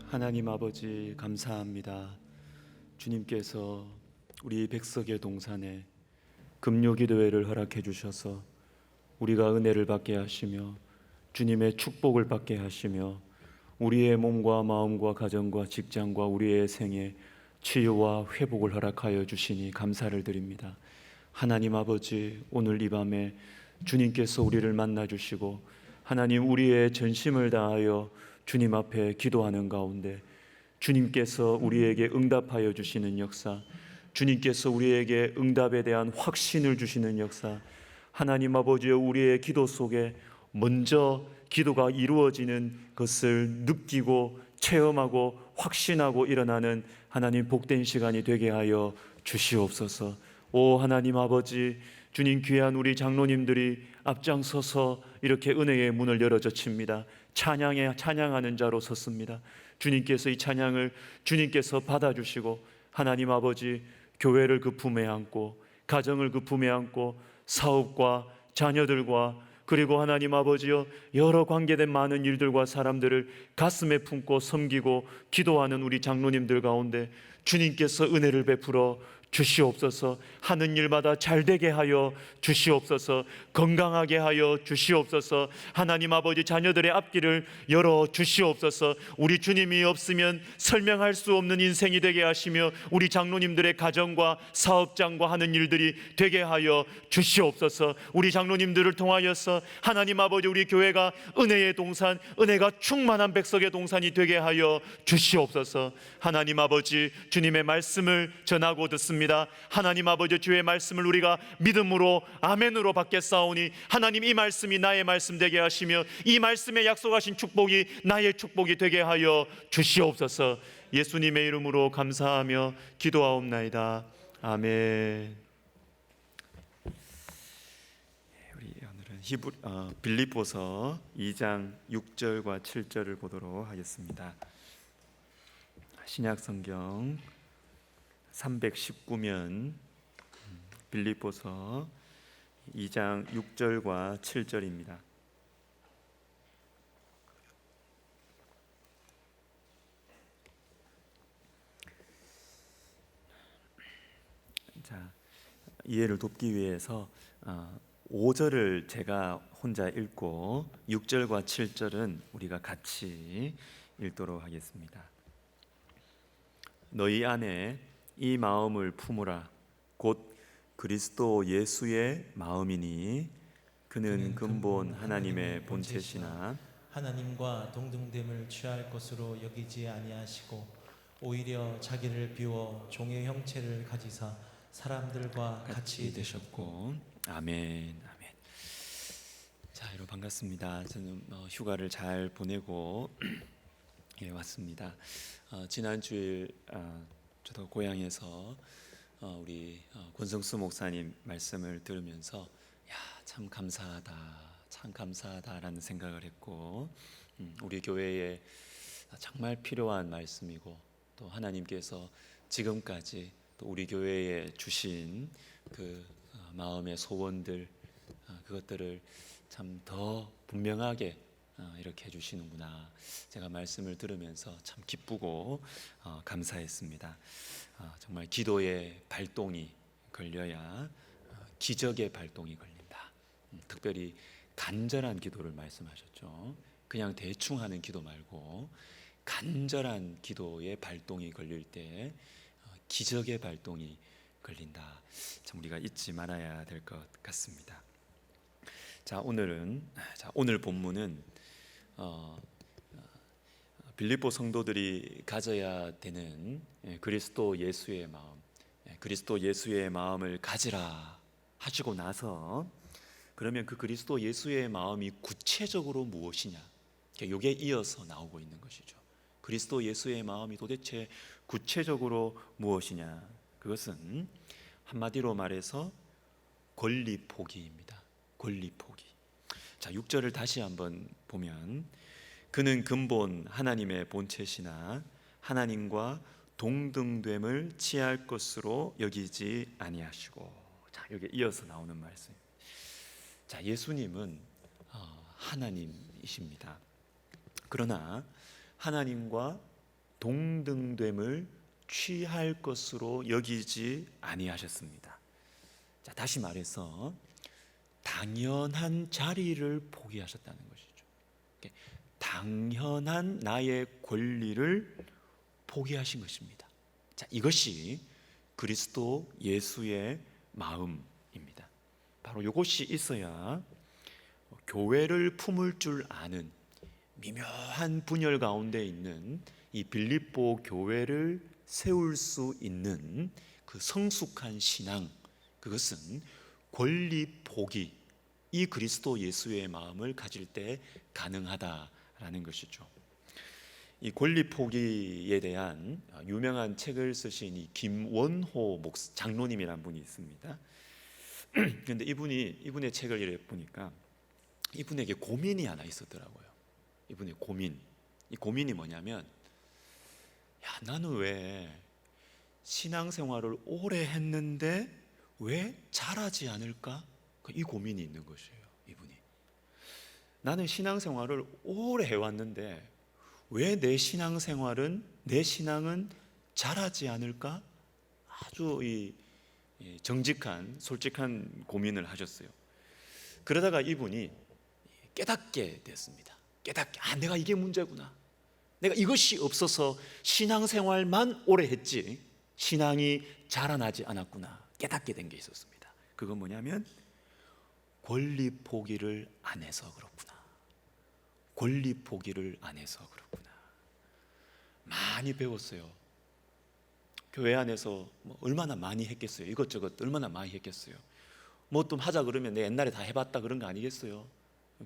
하나님 아버지 감사합니다. 주님께서 우리 백석의 동산에 금요기도회를 허락해 주셔서 우리가 은혜를 받게 하시며 주님의 축복을 받게 하시며 우리의 몸과 마음과 가정과 직장과 우리의 생에 치유와 회복을 허락하여 주시니 감사를 드립니다. 하나님 아버지, 오늘 이 밤에 주님께서 우리를 만나 주시고 하나님, 우리의 전심을 다하여 주님 앞에 기도하는 가운데 주님께서 우리에게 응답하여 주시는 역사, 주님께서 우리에게 응답에 대한 확신을 주시는 역사, 하나님 아버지여, 우리의 기도 속에 먼저 기도가 이루어지는 것을 느끼고 체험하고 확신하고 일어나는 하나님 복된 시간이 되게 하여 주시옵소서. 오 하나님 아버지, 주님 귀한 우리 장로님들이 앞장서서 이렇게 은혜의 문을 열어젖힙니다. 찬양하는 자로 섰습니다. 주님께서 이 찬양을 주님께서 받아주시고 하나님 아버지, 교회를 그 품에 안고 가정을 그 품에 안고 사업과 자녀들과 그리고 하나님 아버지여, 여러 관계된 많은 일들과 사람들을 가슴에 품고 섬기고 기도하는 우리 장로님들 가운데 주님께서 은혜를 베풀어 주시옵소서. 하는 일마다 잘되게 하여 주시옵소서. 건강하게 하여 주시옵소서. 하나님 아버지, 자녀들의 앞길을 열어 주시옵소서. 우리 주님이 없으면 설명할 수 없는 인생이 되게 하시며 우리 장로님들의 가정과 사업장과 하는 일들이 되게 하여 주시옵소서. 우리 장로님들을 통하여서 하나님 아버지, 우리 교회가 은혜의 동산, 은혜가 충만한 백석의 동산이 되게 하여 주시옵소서. 하나님 아버지, 주님의 말씀을 전하고 듣습니다. 하나님 아버지, 주의 말씀을 우리가 믿음으로 아멘으로 받겠사오니 하나님, 이 말씀이 나의 말씀 되게 하시며 이 말씀에 약속하신 축복이 나의 축복이 되게 하여 주시옵소서. 예수님의 이름으로 감사하며 기도하옵나이다. 아멘. 우리 오늘은 빌립보서 2장 6절과 7절을 보도록 하겠습니다. 신약성경 319면 빌립보서 2장 6절과 7절입니다. 자, 이해를 돕기 위해서 5절을 제가 혼자 읽고 6절과 7절은 우리가 같이 읽도록 하겠습니다. 너희 안에 이 마음을 품으라. 곧 그리스도 예수의 마음이니 그는 근본 하나님의 본체시나 하나님과 동등됨을 취할 것으로 여기지 아니하시고 오히려 자기를 비워 종의 형체를 가지사 사람들과 같이 되셨고. 아멘. 아멘. 자, 여러분 반갑습니다. 저는 휴가를 잘 보내고 왔습니다. 지난 주일 저도 고향에서 우리 권성수 목사님 말씀을 들으면서 참 감사하다, 참 감사하다라는 생각을 했고, 우리 교회에 정말 필요한 말씀이고 또 하나님께서 지금까지 또 우리 교회에 주신 그 마음의 소원들, 그것들을 참 더 분명하게 이렇게 해주시는구나. 제가 말씀을 들으면서 참 기쁘고 감사했습니다. 정말 기도의 발동이 걸려야 기적의 발동이 걸린다. 특별히 간절한 기도를 말씀하셨죠. 그냥 대충 하는 기도 말고 간절한 기도의 발동이 걸릴 때 기적의 발동이 걸린다. 참 우리가 잊지 말아야 될 것 같습니다. 자, 오늘 본문은 빌립보 성도들이 가져야 되는 그리스도 예수의 마음, 그리스도 예수의 마음을 가지라 하시고 나서, 그러면 그 그리스도 예수의 마음이 구체적으로 무엇이냐, 이게 이어서 나오고 있는 것이죠. 그리스도 예수의 마음이 도대체 구체적으로 무엇이냐, 그것은 한마디로 말해서 권리 포기입니다. 권리 포기. 자, 6절을 다시 한번 보면 그는 근본 하나님의 본체시나 하나님과 동등됨을 취할 것으로 여기지 아니하시고. 자, 여기 이어서 나오는 말씀. 자, 예수님은 하나님이십니다. 그러나 하나님과 동등됨을 취할 것으로 여기지 아니하셨습니다. 자, 다시 말해서 당연한 자리를 포기하셨다는 것이죠. 당연한 나의 권리를 포기하신 것입니다. 자, 이것이 그리스도 예수의 마음입니다. 바로 이것이 있어야 교회를 품을 줄 아는 미묘한 분열 가운데 있는 이 빌립보 교회를 세울 수 있는 그 성숙한 신앙, 그것은 권리 포기, 이 그리스도 예수의 마음을 가질 때 가능하다라는 것이죠. 이 권리 포기에 대한 유명한 책을 쓰신 이 김원호 장로님이라는 분이 있습니다. 그런데 이분의 책을 이렇게 보니까 이분에게 고민이 하나 있었더라고요. 이분의 고민. 이 고민이 뭐냐면, 나는 왜 신앙생활을 오래 했는데 왜 잘하지 않을까? 이 고민이 있는 것이에요. 이분이. 나는 신앙생활을 오래 해왔는데 왜 내 신앙은 잘하지 않을까? 아주 정직한, 솔직한 고민을 하셨어요. 그러다가 이분이 깨닫게 됐습니다. 내가 이게 문제구나. 내가 이것이 없어서 신앙생활만 오래 했지 신앙이 자라나지 않았구나. 깨닫게 된 게 있었습니다. 그건 뭐냐면 권리 포기를 안 해서 그렇구나. 권리 포기를 안 해서 그렇구나. 많이 배웠어요. 교회 안에서 얼마나 많이 했겠어요. 이것저것 얼마나 많이 했겠어요. 뭐 좀 하자 그러면 내 옛날에 다 해봤다 그런 거 아니겠어요.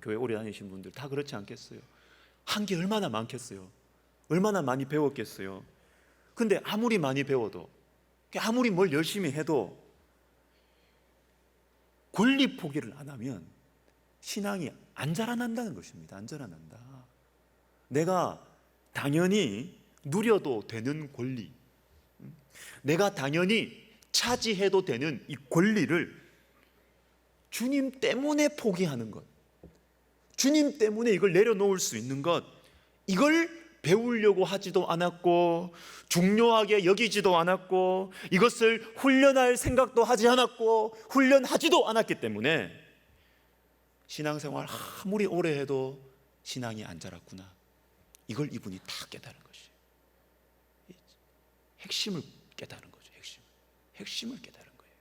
교회 오래 다니신 분들 다 그렇지 않겠어요. 한 게 얼마나 많겠어요. 얼마나 많이 배웠겠어요. 근데 아무리 많이 배워도, 아무리 뭘 열심히 해도 권리 포기를 안 하면 신앙이 안 자라난다는 것입니다. 안 자라난다. 내가 당연히 누려도 되는 권리, 내가 당연히 차지해도 되는 이 권리를 주님 때문에 포기하는 것, 주님 때문에 이걸 내려놓을 수 있는 것, 이걸 배우려고 하지도 않았고 중요하게 여기지도 않았고 이것을 훈련할 생각도 하지 않았고 훈련하지도 않았기 때문에 신앙생활 아무리 오래 해도 신앙이 안 자랐구나. 이걸 이분이 다 깨달은 것이에요. 핵심을 깨달은 거죠. 핵심을 깨달은 거예요.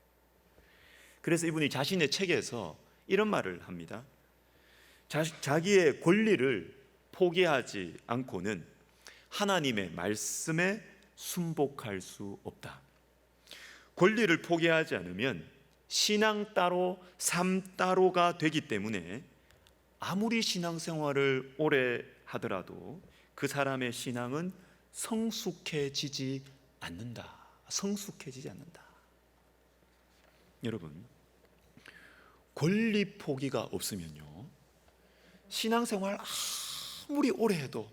그래서 이분이 자신의 책에서 이런 말을 합니다. 자기의 권리를 포기하지 않고는 하나님의 말씀에 순복할 수 없다. 권리를 포기하지 않으면 신앙 따로 삶 따로가 되기 때문에 아무리 신앙생활을 오래 하더라도 그 사람의 신앙은 성숙해지지 않는다. 성숙해지지 않는다. 여러분, 권리 포기가 없으면요, 신앙생활 아무리 오래 해도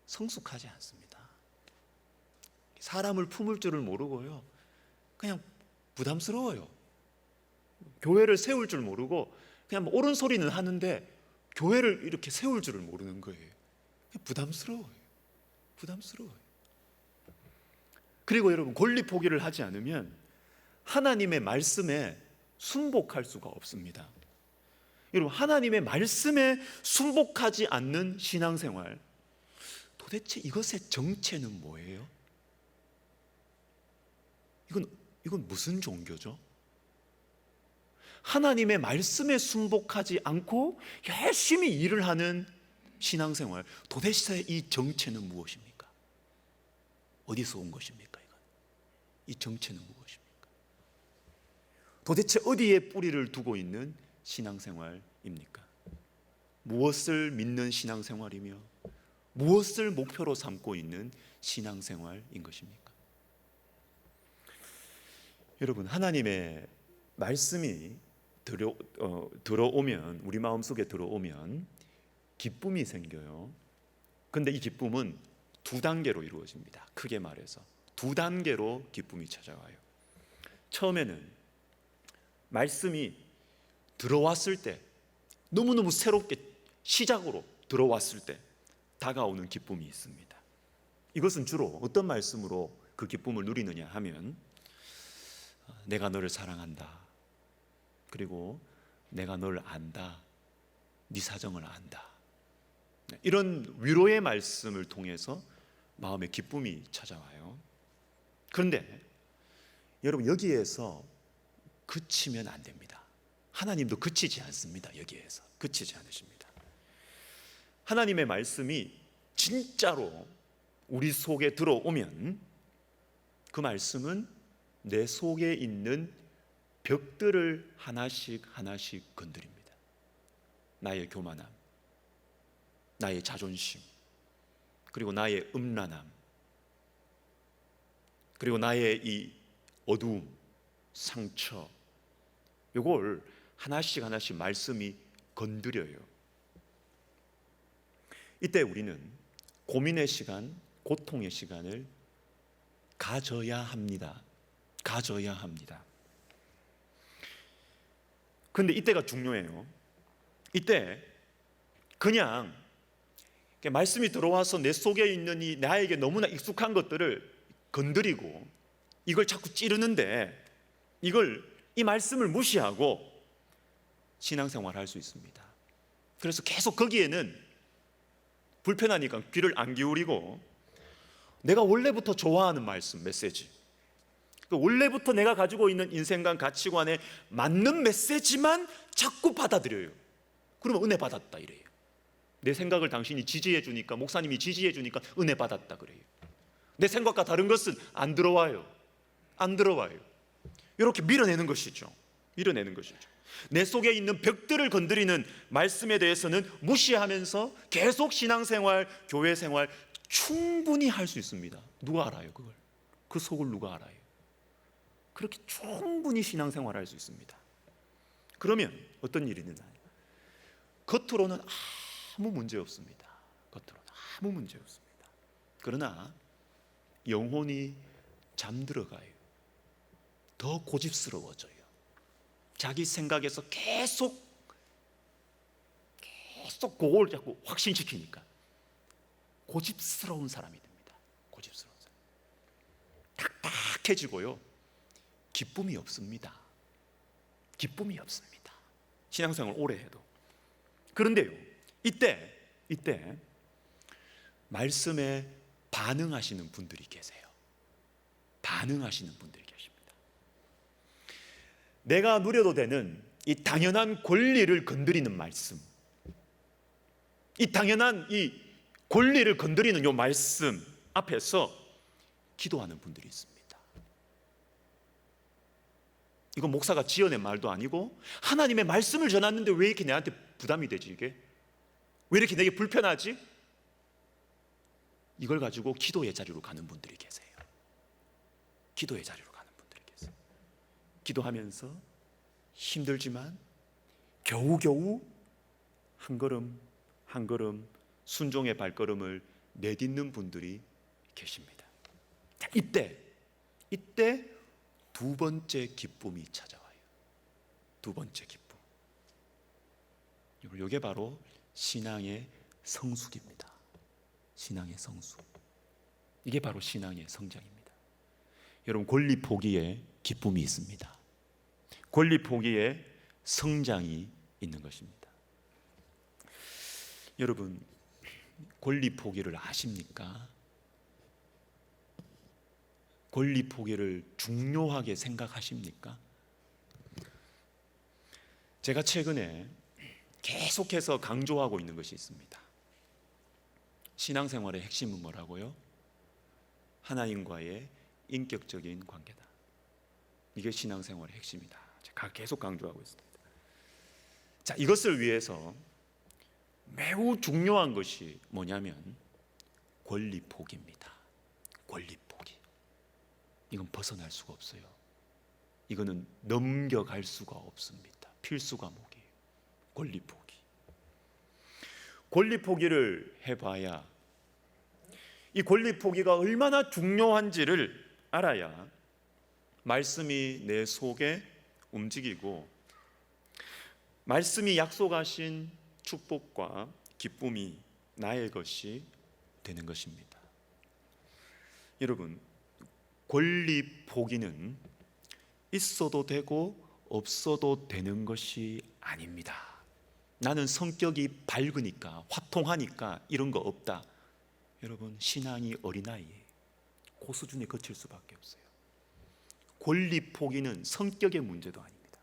성숙하지 않습니다. 사람을 품을 줄을 모르고요, 그냥 부담스러워요. 교회를 세울 줄 모르고 그냥 옳은 소리는 하는데 교회를 이렇게 세울 줄을 모르는 거예요. 부담스러워요. 그리고 여러분, 권리 포기를 하지 않으면 하나님의 말씀에 순복할 수가 없습니다. 여러분, 하나님의 말씀에 순복하지 않는 신앙생활, 도대체 이것의 정체는 뭐예요? 이건 무슨 종교죠? 하나님의 말씀에 순복하지 않고 열심히 일을 하는 신앙생활, 도대체 이 정체는 무엇입니까? 어디서 온 것입니까? 이 정체는 무엇입니까? 도대체 어디에 뿌리를 두고 있는 신앙생활입니까? 무엇을 믿는 신앙생활이며 무엇을 목표로 삼고 있는 신앙생활인 것입니까? 여러분, 하나님의 말씀이 들어오면, 우리 마음속에 들어오면 기쁨이 생겨요. 근데 이 기쁨은 두 단계로 이루어집니다. 크게 말해서 두 단계로 기쁨이 찾아와요. 처음에는 말씀이 들어왔을 때, 너무너무 새롭게 시작으로 들어왔을 때 다가오는 기쁨이 있습니다. 이것은 주로 어떤 말씀으로 그 기쁨을 누리느냐 하면 내가 너를 사랑한다. 그리고 내가 너를 안다. 네 사정을 안다. 이런 위로의 말씀을 통해서 마음에 기쁨이 찾아와요. 그런데 여러분 여기에서 그치면 안 됩니다. 하나님도 그치지 않습니다. 여기에서 그치지 않으십니다. 하나님의 말씀이 진짜로 우리 속에 들어오면 그 말씀은 내 속에 있는 벽들을 하나씩 하나씩 건드립니다. 나의 교만함, 나의 자존심, 그리고 나의 음란함, 그리고 나의 이 어두움, 상처, 이걸 하나씩 하나씩 말씀이 건드려요. 이때 우리는 고민의 시간, 고통의 시간을 가져야 합니다. 가져야 합니다. 그런데 이때가 중요해요. 이때 그냥 말씀이 들어와서 내 속에 있는 이 나에게 너무나 익숙한 것들을 건드리고 이걸 자꾸 찌르는데 이 말씀을 무시하고 신앙생활을 할 수 있습니다. 그래서 계속 거기에는 불편하니까 귀를 안 기울이고 내가 원래부터 좋아하는 말씀, 메시지, 원래부터 내가 가지고 있는 인생관, 가치관에 맞는 메시지만 자꾸 받아들여요. 그러면 은혜 받았다 이래요. 내 생각을 당신이 지지해 주니까, 목사님이 지지해 주니까 은혜 받았다 그래요. 내 생각과 다른 것은 안 들어와요. 안 들어와요. 이렇게 밀어내는 것이죠. 밀어내는 것이죠. 내 속에 있는 벽들을 건드리는 말씀에 대해서는 무시하면서 계속 신앙생활, 교회생활 충분히 할 수 있습니다. 누가 알아요 그걸? 그 속을 누가 알아요? 그렇게 충분히 신앙생활 할 수 있습니다. 그러면 어떤 일이 있느냐? 겉으로는 아무 문제 없습니다. 겉으로는 아무 문제 없습니다. 그러나 영혼이 잠들어가요. 더 고집스러워져요. 자기 생각에서 계속 그걸 자꾸 확신시키니까 고집스러운 사람이 됩니다. 고집스러운 사람. 딱딱해지고요. 기쁨이 없습니다. 기쁨이 없습니다. 신앙생활 오래 해도. 그런데요, 이때 말씀에 반응하시는 분들이 계세요. 반응하시는 분들이 계십니다. 내가 누려도 되는 이 당연한 권리를 건드리는 말씀, 이 당연한 이 권리를 건드리는 이 말씀 앞에서 기도하는 분들이 있습니다. 이건 목사가 지어낸 말도 아니고 하나님의 말씀을 전했는데 왜 이렇게 내한테 부담이 되지 이게? 왜 이렇게 내게 불편하지? 이걸 가지고 기도의 자리로 가는 분들이 계세요. 기도의 자리로 가는 분들이 계세요. 기도하면서 힘들지만 겨우겨우 한 걸음 한 걸음 순종의 발걸음을 내딛는 분들이 계십니다. 자, 이때 두 번째 기쁨이 찾아와요. 두 번째 기쁨. 이게 바로 신앙의 성숙입니다. 신앙의 성숙. 이게 바로 신앙의 성장입니다. 여러분, 권리 포기에 기쁨이 있습니다. 권리 포기에 성장이 있는 것입니다. 여러분, 권리 포기를 아십니까? 권리 포기를 중요하게 생각하십니까? 제가 최근에 계속해서 강조하고 있는 것이 있습니다. 신앙생활의 핵심은 뭐라고요? 하나님과의 인격적인 관계다. 이게 신앙생활의 핵심이다. 제가 계속 강조하고 있습니다. 자, 이것을 위해서 매우 중요한 것이 뭐냐면 권리 포기입니다. 권리 포기. 이건 벗어날 수가 없어요. 이거는 넘겨갈 수가 없습니다. 필수 과목이에요. 권리 포기. 권리 포기를 해봐야, 이 권리 포기가 얼마나 중요한지를 알아야 말씀이 내 속에 움직이고 말씀이 약속하신 축복과 기쁨이 나의 것이 되는 것입니다. 여러분, 권리 포기는 있어도 되고 없어도 되는 것이 아닙니다. 나는 성격이 밝으니까, 화통하니까 이런 거 없다. 여러분, 신앙이 어린아이예요. 그 수준에 거칠 수밖에 없어요. 권리 포기는 성격의 문제도 아닙니다.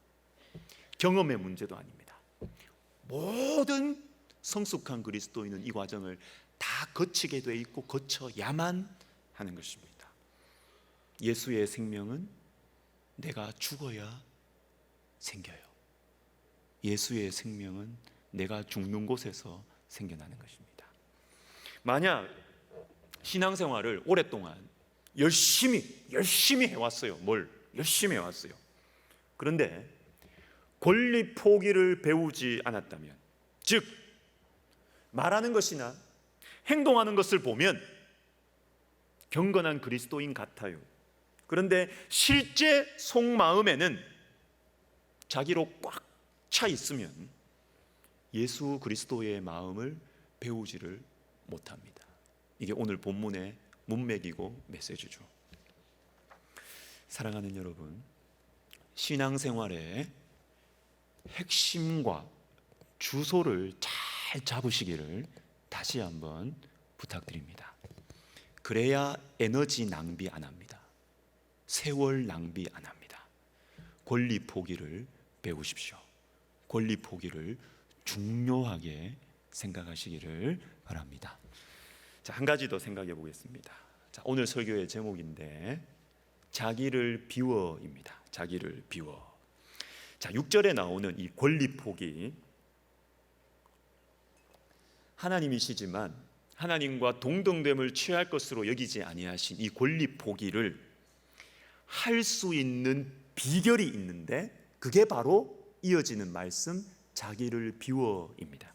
경험의 문제도 아닙니다. 모든 성숙한 그리스도인은 이 과정을 다 거치게 돼 있고 거쳐야만 하는 것입니다. 예수의 생명은 내가 죽어야 생겨요. 예수의 생명은 내가 죽는 곳에서 생겨나는 것입니다. 만약 신앙생활을 오랫동안 열심히 해왔어요. 뭘 열심히 해왔어요. 그런데 권리 포기를 배우지 않았다면, 즉 말하는 것이나 행동하는 것을 보면 경건한 그리스도인 같아요. 그런데 실제 속마음에는 자기로 꽉 차 있으면 예수 그리스도의 마음을 배우지를 못합니다. 이게 오늘 본문의 문맥이고 메시지죠. 사랑하는 여러분, 신앙생활의 핵심과 주소를 잘 잡으시기를 다시 한번 부탁드립니다. 그래야 에너지 낭비 안 합니다. 세월 낭비 안 합니다. 권리 포기를 배우십시오. 권리 포기를 중요하게 생각하시기를 바랍니다. 자, 한 가지 더 생각해 보겠습니다. 자, 오늘 설교의 제목인데 자기를 비워입니다. 자기를 비워. 자, 6절에 나오는 이 권리 포기, 하나님이시지만 하나님과 동등됨을 취할 것으로 여기지 아니하신 이 권리 포기를 할 수 있는 비결이 있는데, 그게 바로 이어지는 말씀, 자기를 비워입니다.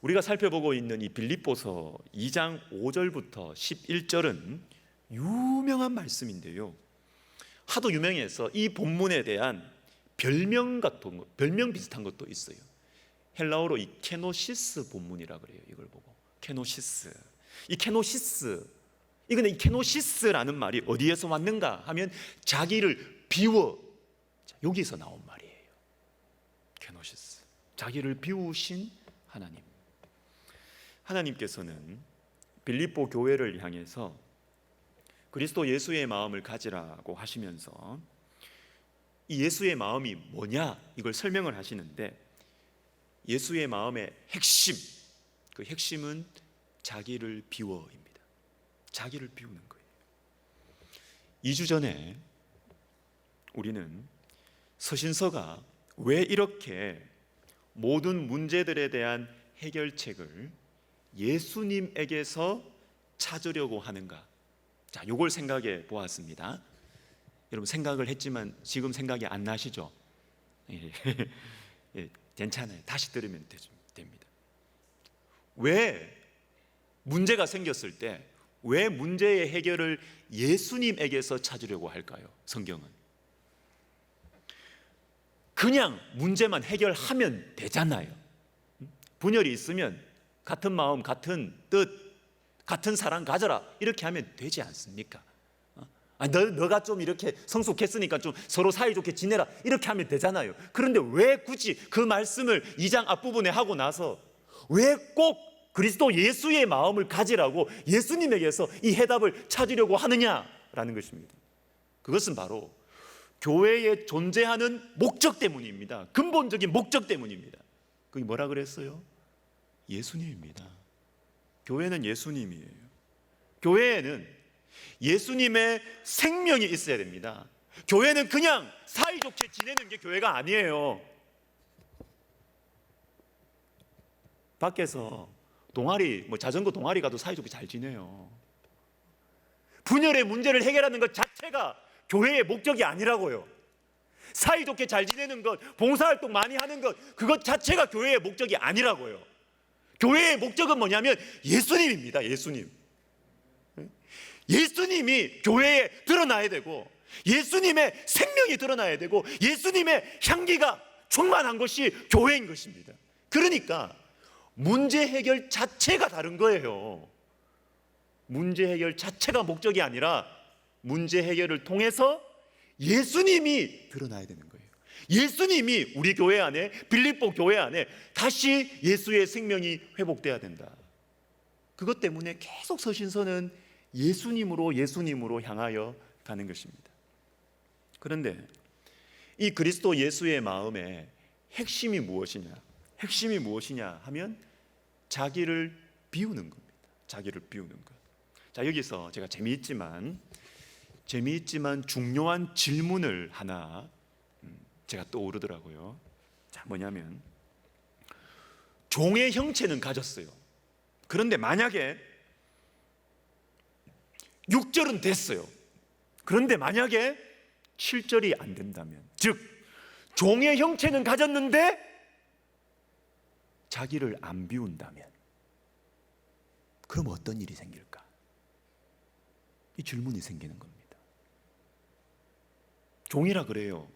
우리가 살펴보고 있는 이 빌립보서 2장 5절부터 11절은 유명한 말씀인데요, 하도 유명해서 이 본문에 대한 별명 같은 거, 별명 비슷한 것도 있어요. 헬라어로 이 케노시스 본문이라 그래요. 이걸 보고 케노시스. 이 케노시스, 이근데 이 케노시스라는 말이 어디에서 왔는가 하면 자기를 비워, 여기서 나온 말이에요. 케노시스, 자기를 비우신 하나님. 하나님께서는 빌립보 교회를 향해서 그리스도 예수의 마음을 가지라고 하시면서 이 예수의 마음이 뭐냐, 이걸 설명을 하시는데, 예수의 마음의 핵심, 그 핵심은 자기를 비워입니다. 자기를 비우는 거예요. 2주 전에 우리는 서신서가 왜 이렇게 모든 문제들에 대한 해결책을 예수님에게서 찾으려고 하는가, 자, 요걸 생각해 보았습니다. 여러분, 생각을 했지만 지금 생각이 안 나시죠? 예, 괜찮아요. 다시 들으면 됩니다. 왜 문제가 생겼을 때 왜 문제의 해결을 예수님에게서 찾으려고 할까요? 성경은 그냥 문제만 해결하면 되잖아요. 분열이 있으면 같은 마음, 같은 뜻, 같은 사랑 가져라, 이렇게 하면 되지 않습니까? 너가 좀 이렇게 성숙했으니까 좀 서로 사이좋게 지내라, 이렇게 하면 되잖아요. 그런데 왜 굳이 그 말씀을 2장 앞부분에 하고 나서 왜 꼭 그리스도 예수의 마음을 가지라고 예수님에게서 이 해답을 찾으려고 하느냐라는 것입니다. 그것은 바로 교회에 존재하는 목적 때문입니다. 근본적인 목적 때문입니다. 그게 뭐라 그랬어요? 예수님입니다. 교회는 예수님이에요. 교회에는 예수님의 생명이 있어야 됩니다. 교회는 그냥 사이좋게 지내는 게 교회가 아니에요. 밖에서 동아리, 자전거 동아리 가도 사이좋게 잘 지내요. 분열의 문제를 해결하는 것 자체가 교회의 목적이 아니라고요. 사이좋게 잘 지내는 것, 봉사활동 많이 하는 것, 그것 자체가 교회의 목적이 아니라고요. 교회의 목적은 뭐냐면 예수님입니다. 예수님. 예수님이 교회에 드러나야 되고, 예수님의 생명이 드러나야 되고, 예수님의 향기가 충만한 것이 교회인 것입니다. 그러니까 문제 해결 자체가 다른 거예요. 문제 해결 자체가 목적이 아니라 문제 해결을 통해서 예수님이 드러나야 되는 거예요. 예수님이 우리 교회 안에, 빌립보 교회 안에 다시 예수의 생명이 회복돼야 된다. 그것 때문에 계속 서신서는 예수님으로 향하여 가는 것입니다. 그런데 이 그리스도 예수의 마음의 핵심이 무엇이냐? 핵심이 무엇이냐 하면 자기를 비우는 겁니다. 자기를 비우는 것. 자, 여기서 제가 재미있지만 중요한 질문을 하나 제가 떠오르더라고요. 자, 뭐냐면 종의 형체는 가졌어요. 그런데 만약에 6절은 됐어요. 그런데 만약에 7절이 안 된다면, 즉 종의 형체는 가졌는데 자기를 안 비운다면, 그럼 어떤 일이 생길까? 이 질문이 생기는 겁니다. 종이라 그래요.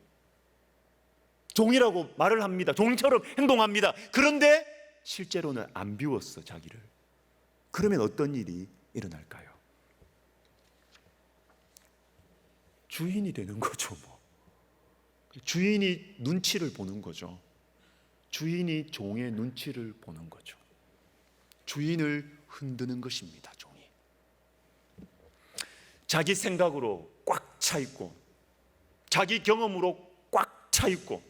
종이라고 말을 합니다. 종처럼 행동합니다. 그런데 실제로는 안 비웠어, 자기를. 그러면 어떤 일이 일어날까요? 주인이 되는 거죠, 뭐. 주인이 눈치를 보는 거죠. 주인이 종의 눈치를 보는 거죠. 주인을 흔드는 것입니다, 종이. 자기 생각으로 꽉 차 있고, 자기 경험으로 꽉 차 있고,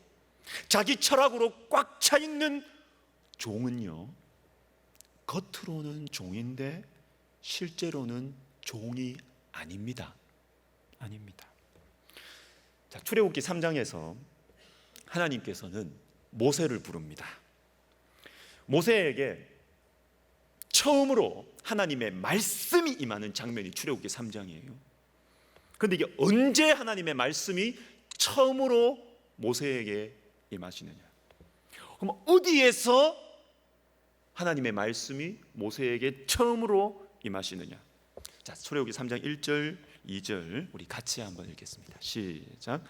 자기 철학으로 꽉 차 있는 종은요, 겉으로는 종인데 실제로는 종이 아닙니다. 아닙니다. 자, 출애굽기 3장에서 하나님께서는 모세를 부릅니다. 모세에게 처음으로 하나님의 말씀이 임하는 장면이 출애굽기 3장이에요. 그런데 이게 언제 하나님의 말씀이 처음으로 모세에게 임하시느냐? 그럼 어디에서 하나님의 말씀이 모세에게 처음으로 임하시느냐? 자, 출애굽기 3장 1절, 2절 우리 같이 한번 읽겠습니다. 시작.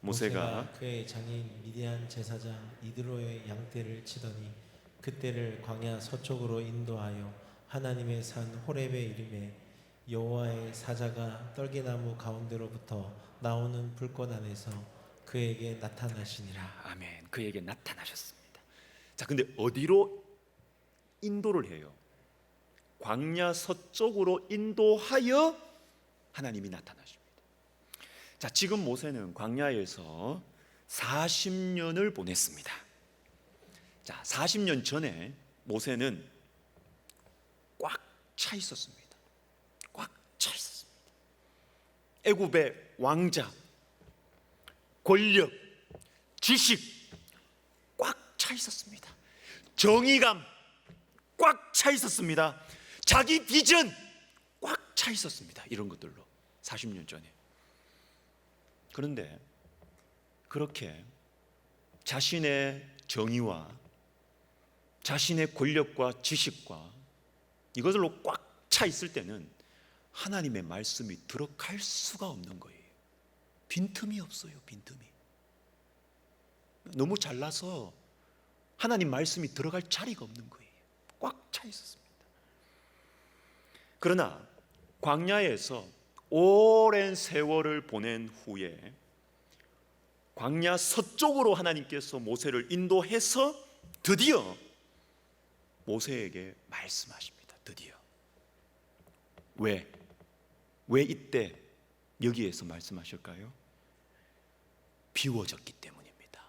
모세가 그의 장인 미디안 제사장 이드로의 양떼를 치더니 그때를 광야 서쪽으로 인도하여 하나님의 산 호렙에 이르매 여호와의 사자가 떨기나무 가운데로부터 나오는 불꽃 안에서 그에게 나타나시니라. 아멘. 그에게 나타나셨습니다. 자, 근데 어디로 인도를 해요? 광야 서쪽으로 인도하여 하나님이 나타나십니다. 자, 지금 모세는 광야에서 40년을 보냈습니다. 자, 40년 전에 모세는 꽉 차 있었습니다. 꽉 차 있었습니다. 애굽의 왕자, 권력, 지식 꽉 차 있었습니다. 정의감 꽉 차 있었습니다. 자기 비전 꽉 차 있었습니다. 이런 것들로 40년 전에. 그런데 그렇게 자신의 정의와 자신의 권력과 지식과 이것들로 꽉 차 있을 때는 하나님의 말씀이 들어갈 수가 없는 거예요. 빈틈이 없어요. 빈틈이. 너무 잘나서 하나님 말씀이 들어갈 자리가 없는 거예요. 꽉 차 있었습니다. 그러나 광야에서 오랜 세월을 보낸 후에 광야 서쪽으로 하나님께서 모세를 인도해서 드디어 모세에게 말씀하십니다. 드디어. 왜 이때 여기에서 말씀하실까요? 비워졌기 때문입니다.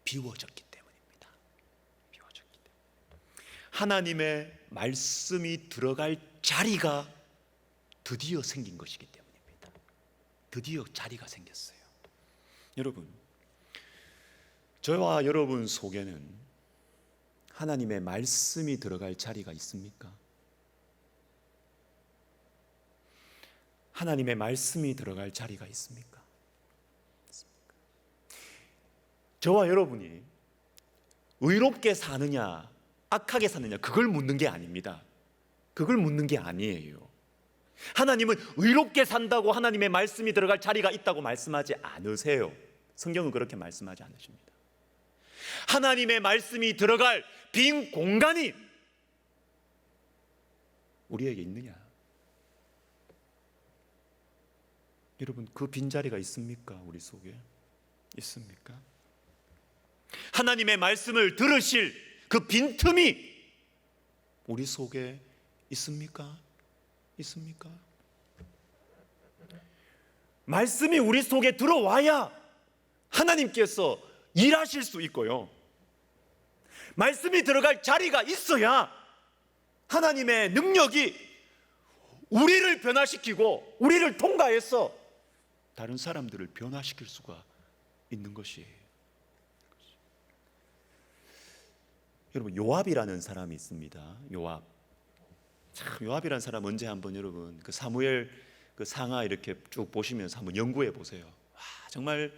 비워졌기 때문입니다. 비워졌기 때문에. 하나님의 말씀이 들어갈 자리가 드디어 생긴 것이기 때문입니다. 드디어 자리가 생겼어요. 여러분, 저와 여러분 속에는 하나님의 말씀이 들어갈 자리가 있습니까? 하나님의 말씀이 들어갈 자리가 있습니까? 저와 여러분이 의롭게 사느냐 악하게 사느냐 그걸 묻는 게 아닙니다. 그걸 묻는 게 아니에요. 하나님은 의롭게 산다고 하나님의 말씀이 들어갈 자리가 있다고 말씀하지 않으세요. 성경은 그렇게 말씀하지 않으십니다. 하나님의 말씀이 들어갈 빈 공간이 우리에게 있느냐? 여러분, 그 빈자리가 있습니까? 우리 속에 있습니까? 하나님의 말씀을 들으실 그 빈틈이 우리 속에 있습니까? 있습니까? 말씀이 우리 속에 들어와야 하나님께서 일하실 수 있고요, 말씀이 들어갈 자리가 있어야 하나님의 능력이 우리를 변화시키고 우리를 통과해서 다른 사람들을 변화시킬 수가 있는 것이에요. 여러분, 요압이라는 사람이 있습니다. 요압. 참, 요압이라는 사람 언제 한번 여러분 그 사무엘 그 상하 이렇게 쭉 보시면서 한번 연구해 보세요. 와, 정말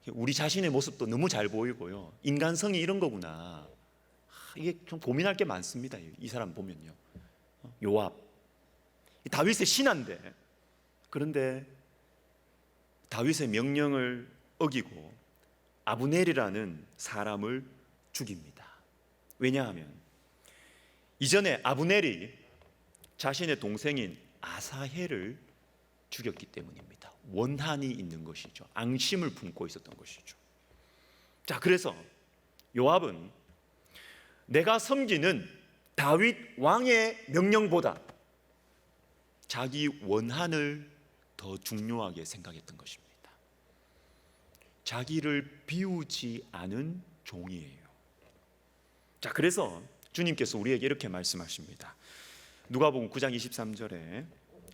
우리 자신의 모습도 너무 잘 보이고요, 인간성이 이런 거구나. 이게 좀 고민할 게 많습니다. 이 사람 보면요. 요압, 다윗의 신하인데, 그런데 다윗의 명령을 어기고 아브넬이라는 사람을 죽입니다. 왜냐하면 이전에 아브넬이 자신의 동생인 아사헬을 죽였기 때문입니다. 원한이 있는 것이죠. 앙심을 품고 있었던 것이죠. 자, 그래서 요압은 내가 섬기는 다윗 왕의 명령보다 자기 원한을 더 중요하게 생각했던 것입니다. 자기를 비우지 않은 종이에요. 자, 그래서 주님께서 우리에게 이렇게 말씀하십니다. 누가복음 9장 23절에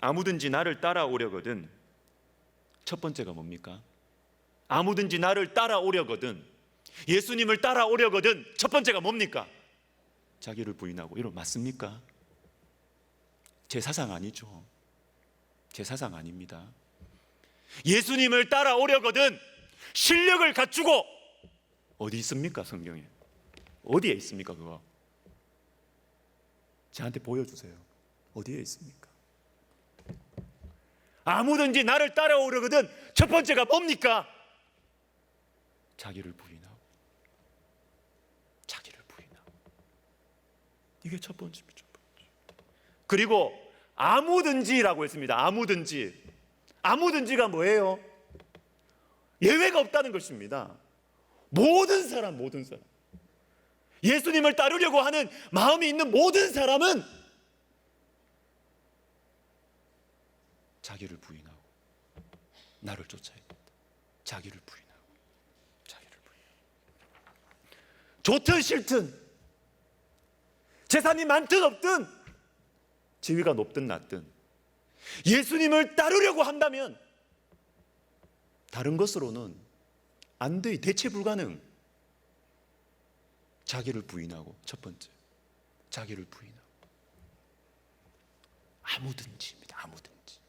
아무든지 나를 따라오려거든, 첫 번째가 뭡니까? 아무든지 나를 따라오려거든, 예수님을 따라오려거든 첫 번째가 뭡니까? 자기를 부인하고. 이런 맞습니까? 제 사상 아니죠. 제 사상 아닙니다. 예수님을 따라오려거든 실력을 갖추고, 어디 있습니까? 성경에 어디에 있습니까? 그거 저한테 보여주세요. 어디에 있습니까? 아무든지 나를 따라오려거든 첫 번째가 뭡니까? 자기를 부인하고. 자기를 부인하고. 이게 첫 번째입니다. 첫 번째. 그리고 아무든지라고 했습니다. 아무든지. 아무든지가 뭐예요? 예외가 없다는 것입니다. 모든 사람, 모든 사람, 예수님을 따르려고 하는 마음이 있는 모든 사람은 자기를 부인하고 나를 쫓아야 된다. 자기를 부인하고, 자기를 부인하고. 좋든 싫든, 재산이 많든 없든, 지위가 높든 낮든, 예수님을 따르려고 한다면 다른 것으로는 안 돼. 대체 불가능. 자기를 부인하고. 첫 번째, 자기를 부인하고. 아무든지입니다. 아무든지.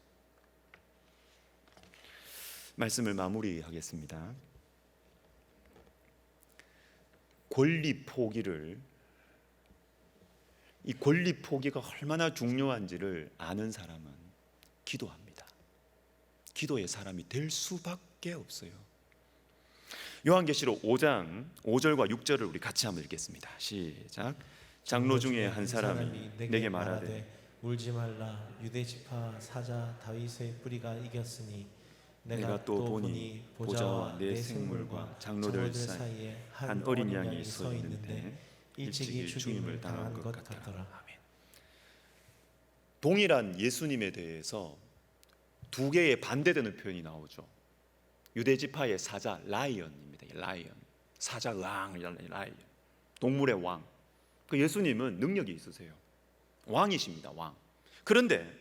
말씀을 마무리하겠습니다. 권리 포기를, 이 권리 포기가 얼마나 중요한지를 아는 사람은 기도합니다. 기도의 사람이 될 수밖에 없어요. 요한계시록 5장 5절과 6절을 우리 같이 한번 읽겠습니다. 시작. 장로 중에 한 사람이 내게 말하되 울지 말라, 유대 지파 사자 다윗의 뿌리가 이겼으니 내가 또 보니 보좌와 내 생물과 장로들 사이에 한 어린 양이 서 있는데 일찍이 죽임을 당한 것 같더라. 아멘. 동일한 예수님에 대해서 두 개의 반대되는 표현이 나오죠. 유대지파의 사자 라이언입니다. 라이언, 사자 왕, 라이언, 동물의 왕. 그 예수님은 능력이 있으세요. 왕이십니다. 왕. 그런데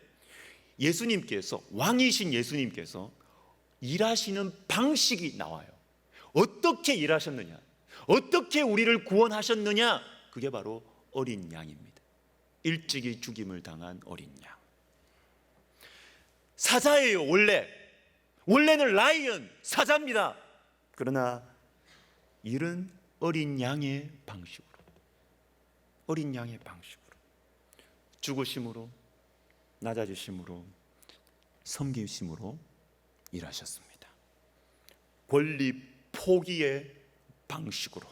예수님께서, 왕이신 예수님께서 일하시는 방식이 나와요. 어떻게 일하셨느냐, 어떻게 우리를 구원하셨느냐, 그게 바로 어린 양입니다. 일찍이 죽임을 당한 어린 양. 사자예요. 원래는 라이언, 사자입니다. 그러나 일은 어린 양의 방식으로, 어린 양의 방식으로, 죽으심으로, 낮아지심으로, 섬기심으로 일하셨습니다. 권리 포기의 방식으로,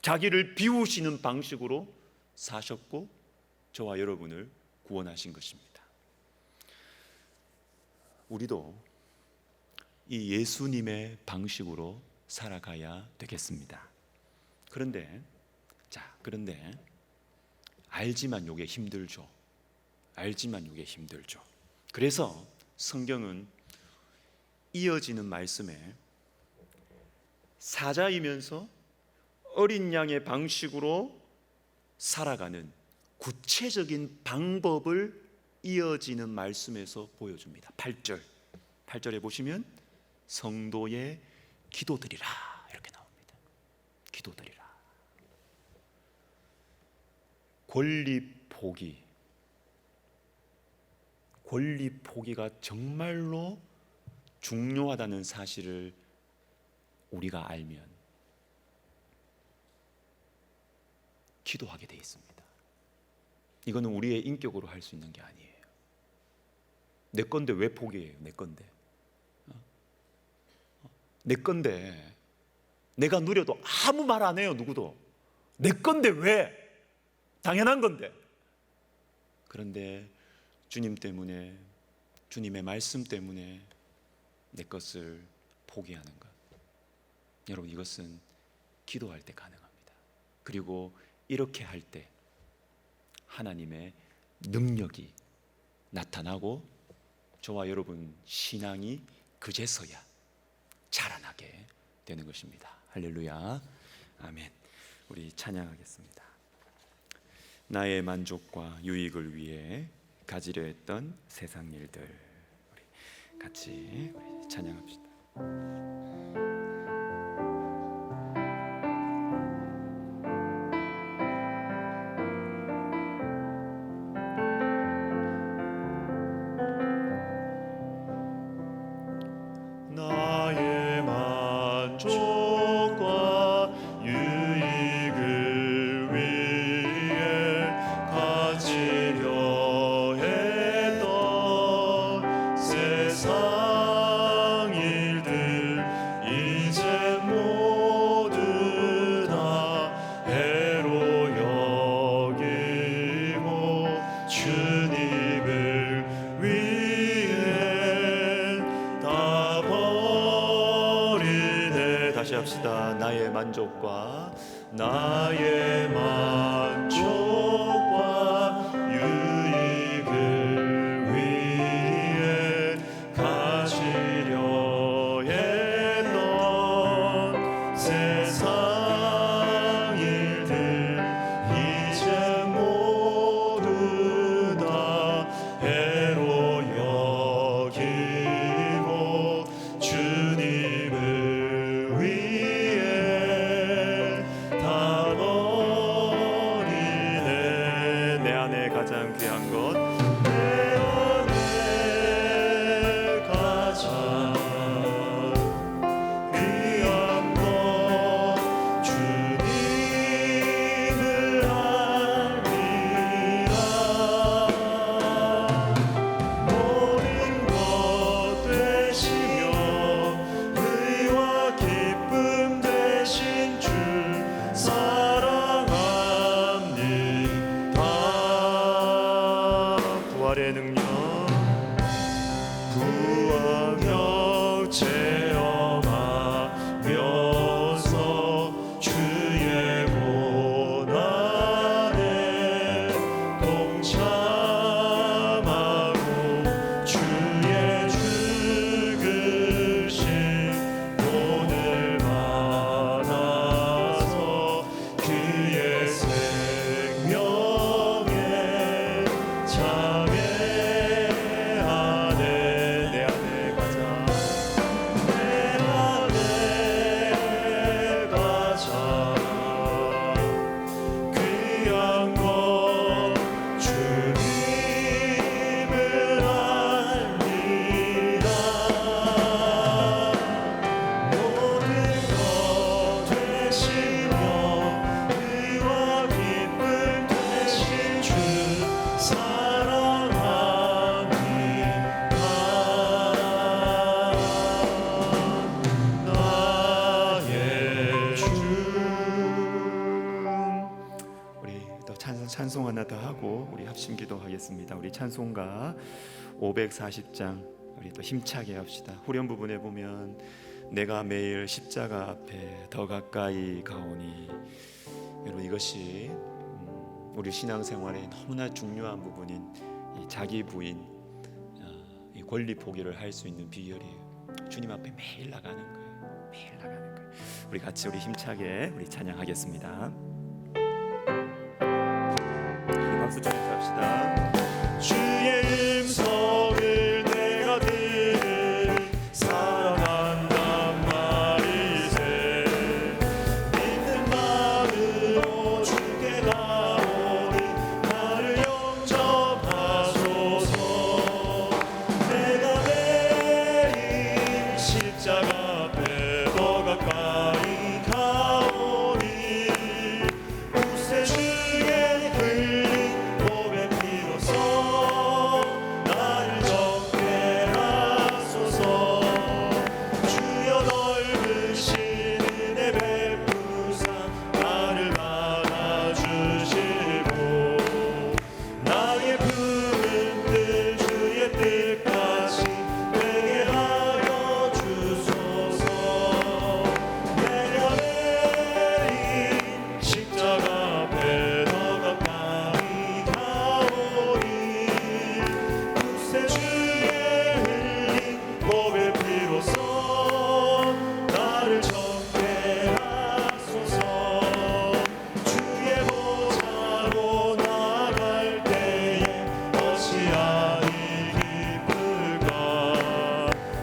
자기를 비우시는 방식으로 사셨고 저와 여러분을 구원하신 것입니다. 우리도 이 예수님의 방식으로 살아가야 되겠습니다. 그런데 알지만 요게 힘들죠. 그래서 성경은 이어지는 말씀에 사자이면서 어린 양의 방식으로 살아가는 구체적인 방법을 이어지는 말씀에서 보여줍니다. 8절에 보시면 성도의 기도드리라 이렇게 나옵니다. 기도드리라. 권리 포기가 정말로 중요하다는 사실을 우리가 알면 기도하게 돼 있습니다. 이거는 우리의 인격으로 할 수 있는 게 아니에요. 내 건데 왜 포기해요? 내 건데 내가 누려도 아무 말 안 해요. 누구도. 내 건데 왜? 당연한 건데. 그런데 주님 때문에, 주님의 말씀 때문에 내 것을 포기하는 것, 여러분, 이것은 기도할 때 가능합니다. 그리고 이렇게 할 때 하나님의 능력이 나타나고 저와 여러분 신앙이 그제서야 자라나게 되는 것입니다. 할렐루야, 아멘. 우리 찬양하겠습니다. 나의 만족과 유익을 위해 가지려 했던 세상 일들, 우리 같이 찬양합시다. 나의 만족과 유익을 위해 가지려 했던 세상 일들 이제 모두 다 해로 여기고 주님을 위해 다 버리네. 다시 합시다. 나의 만족과 유익을 위해 가지려 했던 세상 일들 이제 모두 다 해로 여기고 주님을 위해 다 버리네. 내 안에 가장 귀한 것, 내 안에 가장 귀한 것 주님을 알리라. 모든 것 되시며 의와 기쁨 되신 주 사랑합니다. 부활의 능력, 구원력 체험하면서 주의 고난에 동참하고 주의 죽으신 본을 받아서 그의 생명에 참여하네. 내 안에 가장 귀한 것 주님을 알리라. 모든 것 되시며 의와 기쁨 되신 주 사랑합니다. 나의 주. 우리 또 찬송 하나 더 하고 우리 합심 기도하겠습니다. 우리 찬송가 540장 우리 또 힘차게 합시다. 후렴 부분에 보면 내가 매일 십자가 앞에 더 가까이 가오니, 여러분 이것이 우리 신앙생활에 너무나 중요한 부분인 이 자기 부인, 이 권리 포기를 할 수 있는 비결이에요. 주님 앞에 매일 나가는 거예요. 매일 나가는 거예요. 우리 같이 우리 힘차게 우리 찬양하겠습니다. 박수 치면서 합시다. 주의 음성을 내가 들으니 사랑한단 말이세. 믿는 마음으로 주께 나오니 나를 영접하소서. 내가 매일 십자가 앞에 더 가까이 가오니 구세주의 흘린 몸의 피로써 나를 정케 하소서. 주여 넓으신 은혜 베푸사 나를 받아주시고 나의 품은 뜻 주의 뜻까지 되게 하여 주소서. 내가 매일 십자가 앞에 더 가까이 가오니 구세주의 흘린 몸의 피로써 나를 정케 하소서. 주의 보좌로 나아갈 때에 어찌하니 기쁠까.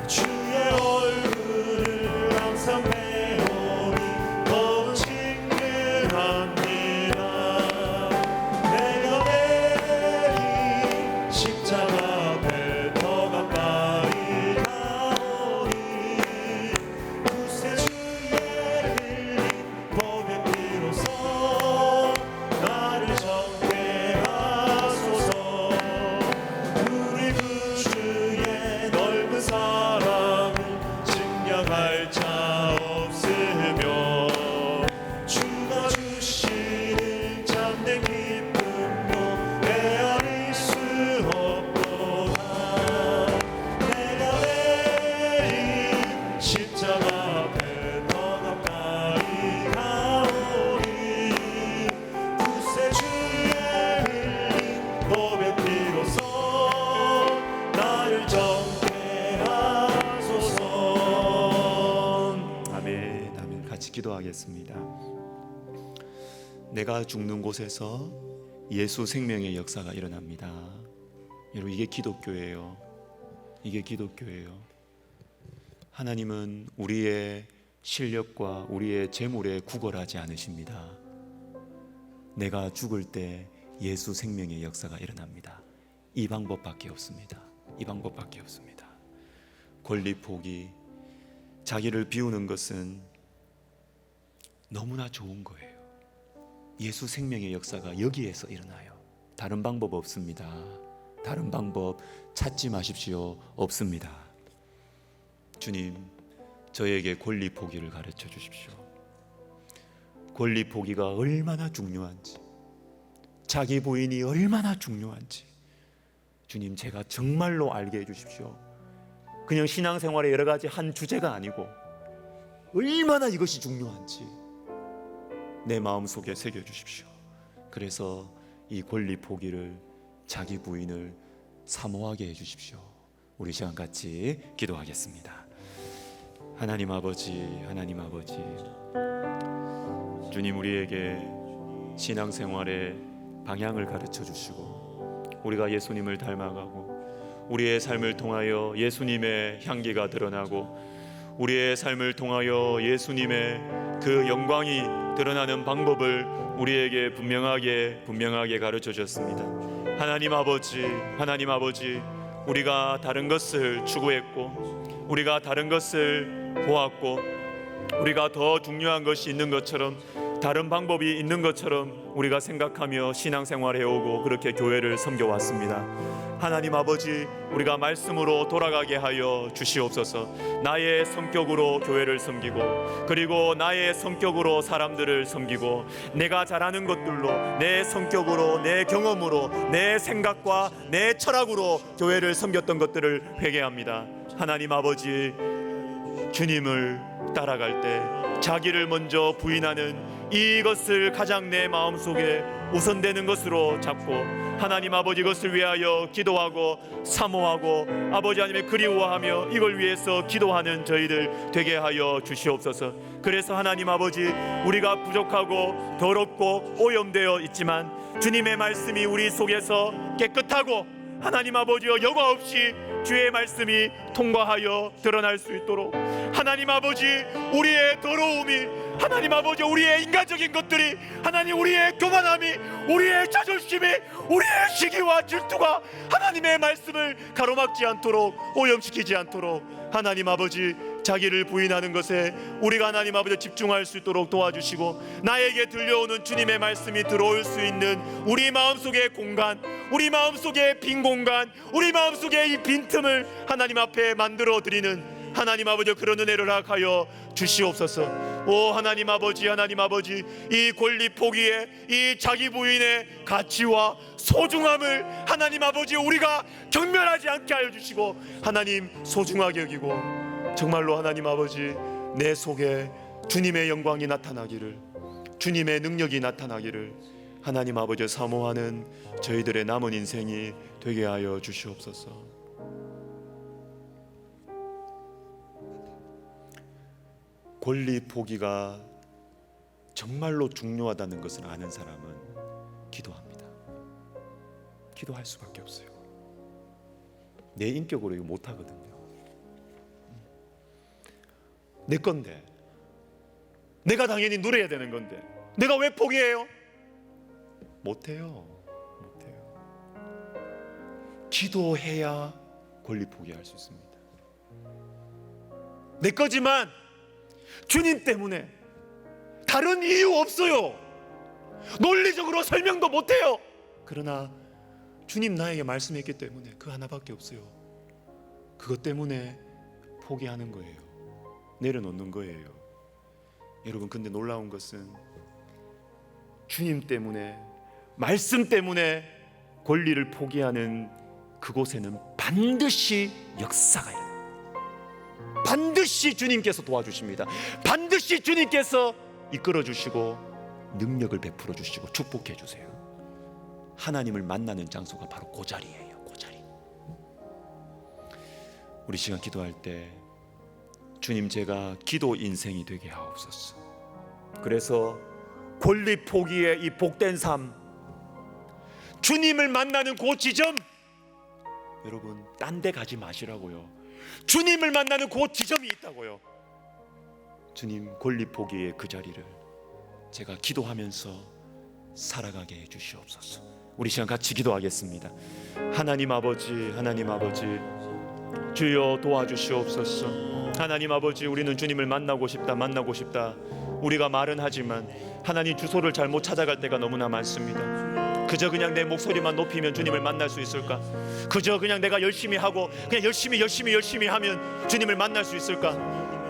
주의 얼굴을 항상 배우니 더욱 친근합니다. 내가 매일 십자가 앞에 더 가까이 가오니 구세주의 흘린 몸의 피로써 나를 정케 하소서. 우리 구주의 넓은 사랑을 증명할 자 없으며 주가 주시는 참된 기쁨도 헤아릴 수 없도다. 내가 매일 십자가 앞에 더 가까이 가오니 구세주의 흘린 몸의 피로써 나를 정케 하소서. 아멘, 아멘. 같이 기도하겠습니다. 내가 죽는 곳에서 예수 생명의 역사가 일어납니다. 여러분 이게 기독교예요. 이게 기독교예요. 하나님은 우리의 실력과 우리의 재물에 구걸하지 않으십니다. 내가 죽을 때 예수 생명의 역사가 일어납니다. 이 방법밖에 없습니다. 이 방법밖에 없습니다. 권리 포기, 자기를 비우는 것은 너무나 좋은 거예요. 예수 생명의 역사가 여기에서 일어나요. 다른 방법 없습니다. 다른 방법 찾지 마십시오. 없습니다. 주님, 저에게 권리 포기를 가르쳐 주십시오. 권리 포기가 얼마나 중요한지, 자기 부인이 얼마나 중요한지 주님, 제가 정말로 알게 해주십시오. 그냥 신앙생활의 여러 가지 한 주제가 아니고 얼마나 이것이 중요한지 내 마음속에 새겨주십시오. 그래서 이 권리 포기를, 자기 부인을 사모하게 해주십시오. 우리 시간 같이 기도하겠습니다. 하나님 아버지, 하나님 아버지, 주님 우리에게 신앙생활의 방향을 가르쳐 주시고 우리가 예수님을 닮아가고 우리의 삶을 통하여 예수님의 향기가 드러나고 우리의 삶을 통하여 예수님의 그 영광이 드러나는 방법을 우리에게 분명하게 가르쳐 주셨습니다. 하나님 아버지, 하나님 아버지, 우리가 다른 것을 추구했고 우리가 다른 것을 보았고 우리가 더 중요한 것이 있는 것처럼 다른 방법이 있는 것처럼 우리가 생각하며 신앙생활 해오고 그렇게 교회를 섬겨왔습니다. 하나님 아버지, 우리가 말씀으로 돌아가게 하여 주시옵소서. 나의 성격으로 교회를 섬기고, 그리고 나의 성격으로 사람들을 섬기고, 내가 잘하는 것들로, 내 성격으로, 내 경험으로, 내 생각과 내 철학으로 교회를 섬겼던 것들을 회개합니다. 하나님 아버지, 주님을 따라갈 때 자기를 먼저 부인하는 이것을 가장 내 마음속에 우선되는 것으로 잡고, 하나님 아버지, 이것을 위하여 기도하고 사모하고 아버지 하나님의 그리워하며 이걸 위해서 기도하는 저희들 되게 하여 주시옵소서. 그래서 하나님 아버지, 우리가 부족하고 더럽고 오염되어 있지만 주님의 말씀이 우리 속에서 깨끗하고 하나님 아버지여 여과 없이 주의 말씀이 통과하여 드러날 수 있도록, 하나님 아버지, 우리의 더러움이, 하나님 아버지, 우리의 인간적인 것들이, 하나님 우리의 교만함이, 우리의 자존심이, 우리의 시기와 질투가 하나님의 말씀을 가로막지 않도록, 오염시키지 않도록 하나님 아버지, 자기를 부인하는 것에 우리가 하나님 아버지 집중할 수 있도록 도와주시고, 나에게 들려오는 주님의 말씀이 들어올 수 있는 우리 마음속의 공간, 우리 마음속의 빈 공간, 우리 마음속의 이 빈틈을 하나님 앞에 만들어 드리는 하나님 아버지, 그런 은혜를 허락하여 주시옵소서. 오 하나님 아버지, 하나님 아버지, 이 권리 포기의 이 자기 부인의 가치와 소중함을 하나님 아버지, 우리가 경멸하지 않게 하여 주시고 하나님 소중하게 여기고, 정말로 하나님 아버지, 내 속에 주님의 영광이 나타나기를, 주님의 능력이 나타나기를 하나님 아버지 사모하는 저희들의 남은 인생이 되게 하여 주시옵소서. 권리 포기가 정말로 중요하다는 것을 아는 사람은 기도합니다. 기도할 수밖에 없어요. 내 인격으로 이거 못하거든요. 내 건데, 내가 당연히 누려야 되는 건데 내가 왜 포기해요? 못해요. 기도해야 권리 포기할 수 있습니다. 내 거지만 주님 때문에, 다른 이유 없어요. 논리적으로 설명도 못해요. 그러나 주님 나에게 말씀했기 때문에 그 하나밖에 없어요. 그것 때문에 포기하는 거예요. 내려놓는 거예요. 여러분, 근데 놀라운 것은 주님 때문에, 말씀 때문에 권리를 포기하는 그곳에는 반드시 역사가 일어나요. 반드시 주님께서 도와주십니다. 반드시 주님께서 이끌어 주시고 능력을 베풀어 주시고 축복해 주세요. 하나님을 만나는 장소가 바로 그 자리예요. 그 자리. 우리 시간 기도할 때 주님, 제가 기도 인생이 되게 하옵소서. 그래서 권리 포기의 이 복된 삶, 주님을 만나는 그 지점, 여러분 딴 데 가지 마시라고요. 주님을 만나는 그 지점이 있다고요. 주님, 권리 포기의 그 자리를 제가 기도하면서 살아가게 해주시옵소서. 우리 시간 같이 기도하겠습니다. 하나님 아버지, 하나님 아버지, 주여 도와주시옵소서. 하나님 아버지, 우리는 주님을 만나고 싶다, 만나고 싶다 우리가 말은 하지만 하나님 주소를 잘못 찾아갈 때가 너무나 많습니다. 그저 그냥 내 목소리만 높이면 주님을 만날 수 있을까? 그저 그냥 내가 열심히 하고 그냥 열심히 하면 주님을 만날 수 있을까?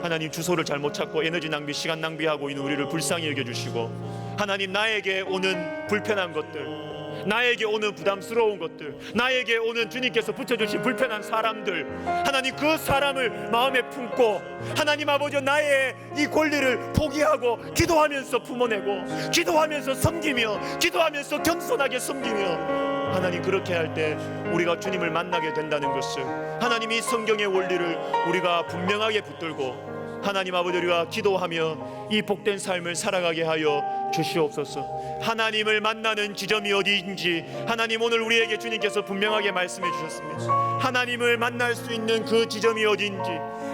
하나님, 주소를 잘못 찾고 에너지 낭비, 시간 낭비하고 있는 우리를 불쌍히 여겨주시고, 하나님 나에게 오는 불편한 것들, 나에게 오는 부담스러운 것들, 나에게 오는 주님께서 붙여주신 불편한 사람들, 하나님 그 사람을 마음에 품고 하나님 아버지, 나의 이 권리를 포기하고 기도하면서 품어내고, 기도하면서 섬기며, 기도하면서 겸손하게 섬기며, 하나님 그렇게 할 때 우리가 주님을 만나게 된다는 것을, 하나님 이 성경의 원리를 우리가 분명하게 붙들고 하나님 아버지, 우리가 기도하며 이 복된 삶을 살아가게 하여 주시옵소서. 하나님을 만나는 지점이 어디인지 하나님 오늘 우리에게 주님께서 분명하게 말씀해 주셨습니다. 하나님을 만날 수 있는 그 지점이 어디인지,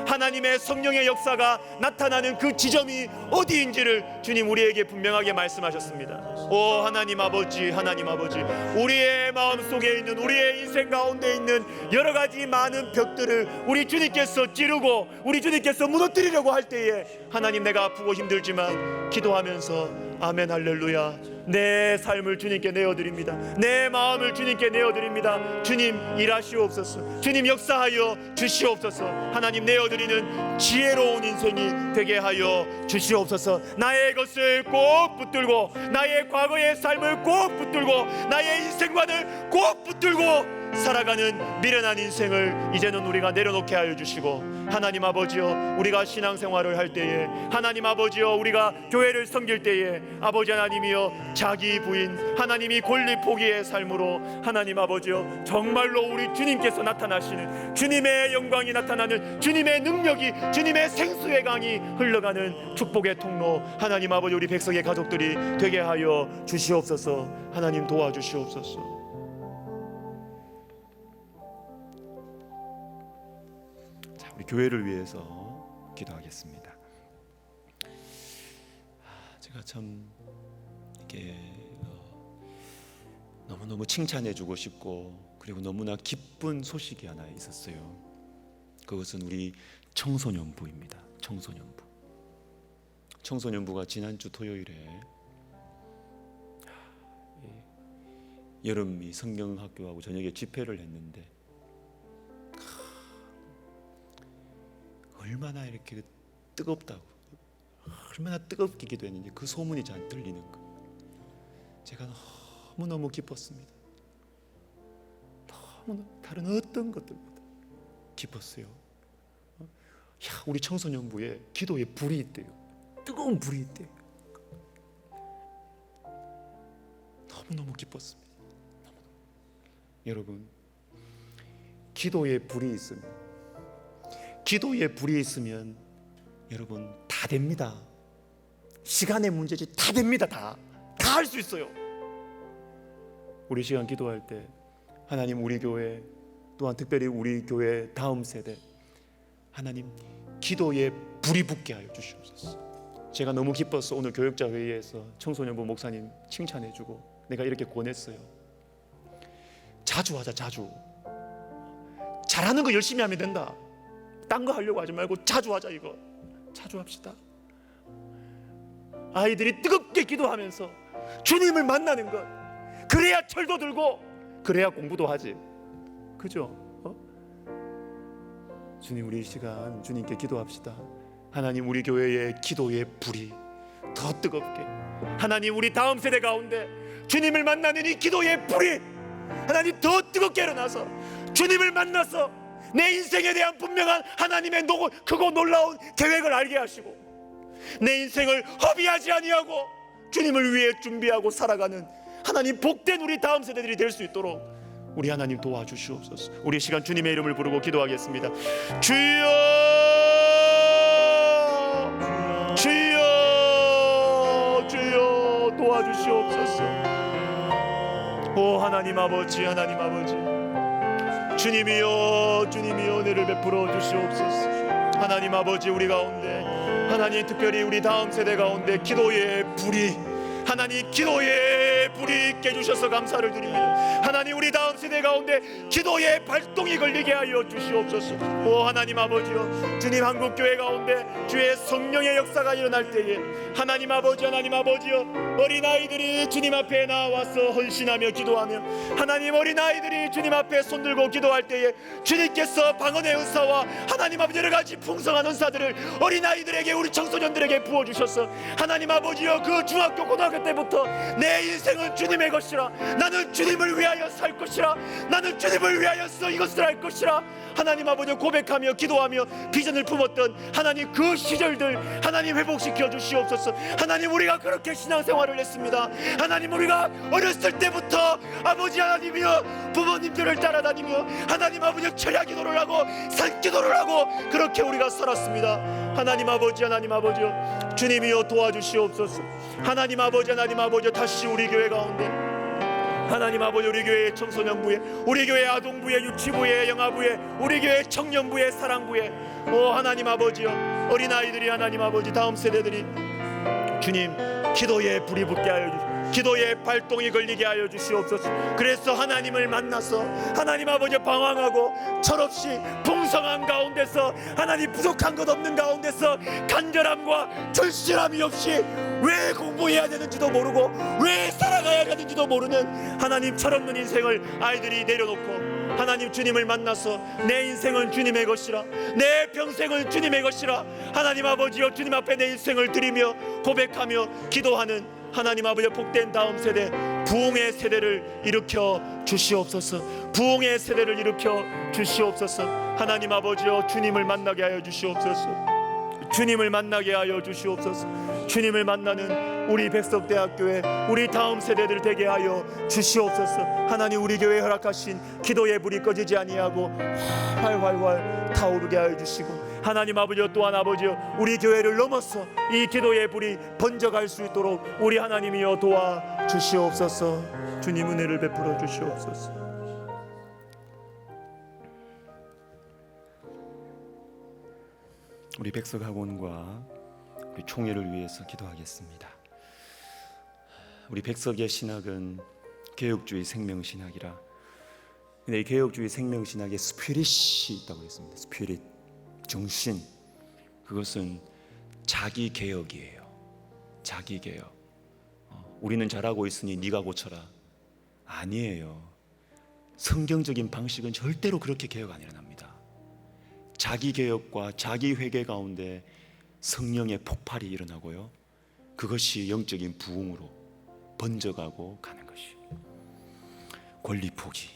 하나님의 성령의 역사가 나타나는 그 지점이 어디인지를 주님 우리에게 분명하게 말씀하셨습니다. 오 하나님 아버지, 하나님 아버지, 우리의 마음속에 있는, 우리의 인생 가운데 있는 여러 가지 많은 벽들을 우리 주님께서 찌르고 우리 주님께서 무너뜨리려고 할 때에, 하나님 내가 아프고 힘들지만 기도하면서 아멘 할렐루야. 내 삶을 주님께 내어드립니다. 내 마음을 주님께 내어드립니다. 주님 일하시옵소서. 주님 역사하여 주시옵소서. 하나님 내어드리는 지혜로운 인생이 되게 하여 주시옵소서. 나의 것을 꼭 붙들고, 나의 과거의 삶을 꼭 붙들고, 나의 인생관을 꼭 붙들고 살아가는 미련한 인생을 이제는 우리가 내려놓게 하여 주시고, 하나님 아버지여, 우리가 신앙생활을 할 때에, 하나님 아버지여, 우리가 교회를 섬길 때에, 아버지 하나님이여, 자기 부인, 하나님이 권리 포기의 삶으로, 하나님 아버지여, 정말로 우리 주님께서 나타나시는, 주님의 영광이 나타나는, 주님의 능력이, 주님의 생수의 강이 흘러가는 축복의 통로, 하나님 아버지 우리 백성의 가족들이 되게 하여 주시옵소서. 하나님 도와주시옵소서. 우리 교회를 위해서 기도하겠습니다. 제가 참 이게 너무너무 칭찬해주고 싶고, 그리고 너무나 기쁜 소식이 하나 있었어요. 그것은 우리 청소년부입니다. 청소년부가 지난주 토요일에 여름 성경학교하고 저녁에 집회를 했는데, 얼마나 이렇게 뜨겁다고, 얼마나 뜨겁게 기도했는지 그 소문이 잘 들리는 거, 제가 너무너무 기뻤습니다. 너무 다른 어떤 것들보다 기뻤어요. 우리 청소년부에 기도에 불이 있대요. 뜨거운 불이 있대요. 너무너무 기뻤습니다. 여러분, 기도에 불이 있으면 여러분 다 됩니다. 시간의 문제지 다 됩니다. 다 할 수 있어요. 우리 시간 기도할 때 하나님, 우리 교회, 또한 특별히 우리 교회 다음 세대, 하나님 기도에 불이 붙게 하여 주시옵소서. 제가 너무 기뻐서 오늘 교역자 회의에서 청소년부 목사님 칭찬해주고 내가 이렇게 권했어요. 자주 하자. 자주. 잘하는 거 열심히 하면 된다. 딴 거 하려고 하지 말고 자주 하자. 이거 자주 합시다. 아이들이 뜨겁게 기도하면서 주님을 만나는 것, 그래야 철도 들고, 그래야 공부도 하지. 그죠? 주님, 우리 이 시간 주님께 기도합시다. 하나님, 우리 교회의 기도의 불이 더 뜨겁게, 하나님 우리 다음 세대 가운데 주님을 만나는 이 기도의 불이 하나님 더 뜨겁게 일어나서 주님을 만나서 내 인생에 대한 분명한 하나님의 크고 놀라운 계획을 알게 하시고, 내 인생을 허비하지 아니하고 주님을 위해 준비하고 살아가는 하나님 복된 우리 다음 세대들이 될 수 있도록 우리 하나님 도와주시옵소서. 우리 시간 주님의 이름을 부르고 기도하겠습니다. 주여, 주여, 주여 도와주시옵소서. 오 하나님 아버지, 하나님 아버지, 주님이여, 주님이여 은혜를 베풀어 주시옵소서. 하나님 아버지, 우리 가운데 하나님 특별히 우리 다음 세대 가운데 기도의 불이, 하나님 기도의 불이 있게 주셔서 감사를 드립니다. 하나님 우리 다음 세대 가운데 기도의 발동이 걸리게 하여 주시옵소서. 오 하나님 아버지여, 주님 한국교회 가운데 주의 성령의 역사가 일어날 때에 하나님 아버지, 하나님 아버지여, 어린아이들이 주님 앞에 나와서 헌신하며 기도하며, 하나님 어린아이들이 주님 앞에 손들고 기도할 때에 주님께서 방언의 은사와 하나님 아버지 여러가지 풍성한 은사들을 어린아이들에게, 우리 청소년들에게 부어주셔서 하나님 아버지여, 그 중학교 고등학교 때부터 내 인생은 주님의 것이라, 나는 주님을 위하여 살 것이라, 나는 주님을 위하여서 이것을 할 것이라 하나님 아버지 고백하며 기도하며 비전을 품었던 하나님 그 시절들 하나님 회복시켜 주시옵소서. 하나님 우리가 그렇게 신앙생활을 했습니다. 하나님 우리가 어렸을 때부터 아버지 하나님이여 부모님들을 따라다니며 하나님 아버지 철야 기도를 하고 산기도를 하고 그렇게 우리가 살았습니다. 하나님 아버지, 하나님 아버지여, 주님이여 도와주시옵소서. 하나님 아버지, 하나님 아버지여, 다시 우리 교회 가운데 하나님 아버지, 우리 교회의 청소년부에, 우리 교회 아동부에, 유치부에, 영아부에, 우리 교회 청년부에, 사랑부에, 오 하나님 아버지여, 어린아이들이 하나님 아버지 다음 세대들이 주님 기도에 불이 붙게 하여 주시옵소서. 기도의 발동이 걸리게 하여 주시옵소서. 그래서 하나님을 만나서 하나님 아버지 방황하고 철없이 풍성한 가운데서 하나님 부족한 것 없는 가운데서 간절함과 절실함이 없이 왜 공부해야 되는지도 모르고 왜 살아가야 되는지도 모르는 하나님 철없는 인생을 아이들이 내려놓고 하나님 주님을 만나서 내 인생은 주님의 것이라, 내 평생은 주님의 것이라 하나님 아버지여 주님 앞에 내 인생을 드리며 고백하며 기도하는 하나님 아버지 복된 다음 세대, 부흥의 세대를 일으켜 주시옵소서. 부흥의 세대를 일으켜 주시옵소서. 하나님 아버지여 주님을 만나게 하여 주시옵소서. 주님을 만나게 하여 주시옵소서. 주님을 만나는 우리 백석대학교에 우리 다음 세대들 되게 하여 주시옵소서. 하나님 우리 교회에 허락하신 기도의 불이 꺼지지 아니하고 활활활 타오르게 하여 주시고 하나님 아버지여 또한 아버지여 우리 교회를 넘어서 이 기도의 불이 번져갈 수 있도록 우리 하나님이여 도와 주시옵소서. 주님 은혜를 베풀어 주시옵소서. 우리 백석학원과 우리 총회를 위해서 기도하겠습니다. 우리 백석의 신학은 개혁주의 생명신학이라, 근데 이 개혁주의 생명신학에 스피릿이 있다고 했습니다. 스피릿, 정신, 그것은 자기개혁이에요. 자기개혁. 우리는 잘하고 있으니 네가 고쳐라. 아니에요. 성경적인 방식은 절대로 그렇게 개혁 안 일어납니다. 자기개혁과 자기회개 가운데 성령의 폭발이 일어나고요, 그것이 영적인 부흥으로 번져가고 가는 것이 권리 포기.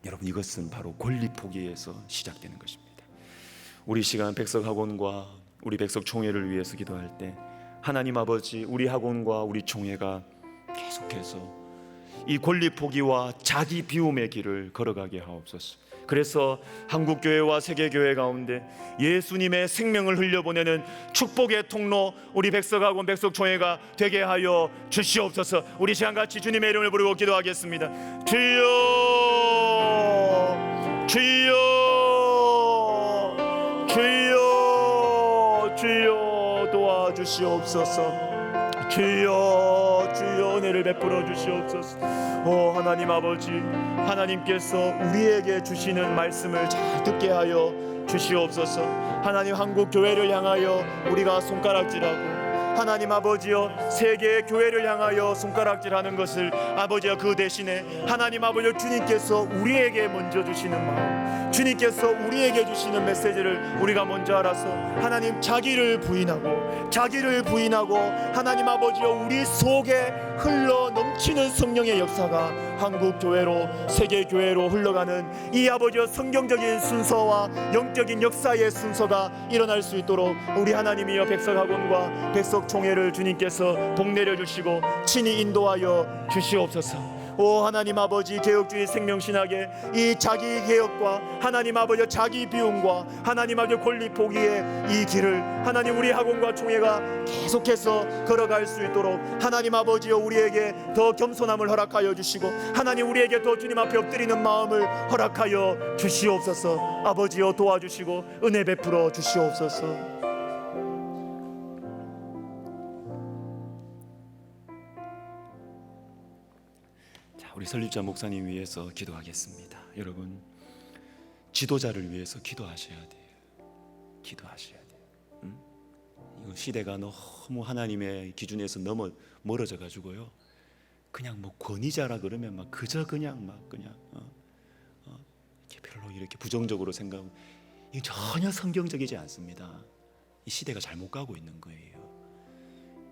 여러분, 이것은 바로 권리 포기에서 시작되는 것입니다. 우리 시간 백석학원과 우리 백석총회를 위해서 기도할 때 하나님 아버지, 우리 학원과 우리 총회가 계속해서 이 권리 포기와 자기 비움의 길을 걸어가게 하옵소서. 그래서 한국교회와 세계교회 가운데 예수님의 생명을 흘려보내는 축복의 통로 우리 백석학원 백석총회가 되게 하여 주시옵소서. 우리 시간 같이 주님의 이름을 부르고 기도하겠습니다. 주여, 주여, 주여, 주여 도와주시옵소서. 주여, 주여 은혜를 베풀어 주시옵소서. 오 하나님 아버지, 하나님께서 우리에게 주시는 말씀을 잘 듣게 하여 주시옵소서. 하나님 한국 교회를 향하여 우리가 손가락질하고 하나님 아버지여 세계 교회를 향하여 손가락질하는 것을 아버지여 그 대신에 하나님 아버지여 주님께서 우리에게 먼저 주시는 마음, 주님께서 우리에게 주시는 메시지를 우리가 먼저 알아서 하나님 자기를 부인하고 하나님 아버지여 우리 속에 흘러 넘치는 성령의 역사가 한국 교회로 세계 교회로 흘러가는 이 아버지여 성경적인 순서와 영적인 역사의 순서가 일어날 수 있도록 우리 하나님이여 백석학원과 백석총회를 주님께서 복내려 주시고 친히 인도하여 주시옵소서. 오 하나님 아버지, 개혁주의 생명신학의 이 자기 개혁과 하나님 아버지 자기 비움과 하나님 아버지 권리 포기의 이 길을 하나님 우리 학원과 총회가 계속해서 걸어갈 수 있도록 하나님 아버지여 우리에게 더 겸손함을 허락하여 주시고 하나님 우리에게 더 주님 앞에 엎드리는 마음을 허락하여 주시옵소서. 아버지여 도와주시고 은혜 베풀어 주시옵소서. 우리 설립자 목사님 위해서 기도하겠습니다. 여러분, 지도자를 위해서 기도하셔야 돼요. 기도하셔야 돼요. 이거 시대가 너무 하나님의 기준에서 너무 멀어져 가지고요, 그냥 뭐 권위자라 그러면 막 그저 그냥 이렇게 별로 이렇게 부정적으로 생각하고, 이게 전혀 성경적이지 않습니다. 이 시대가 잘못 가고 있는 거예요.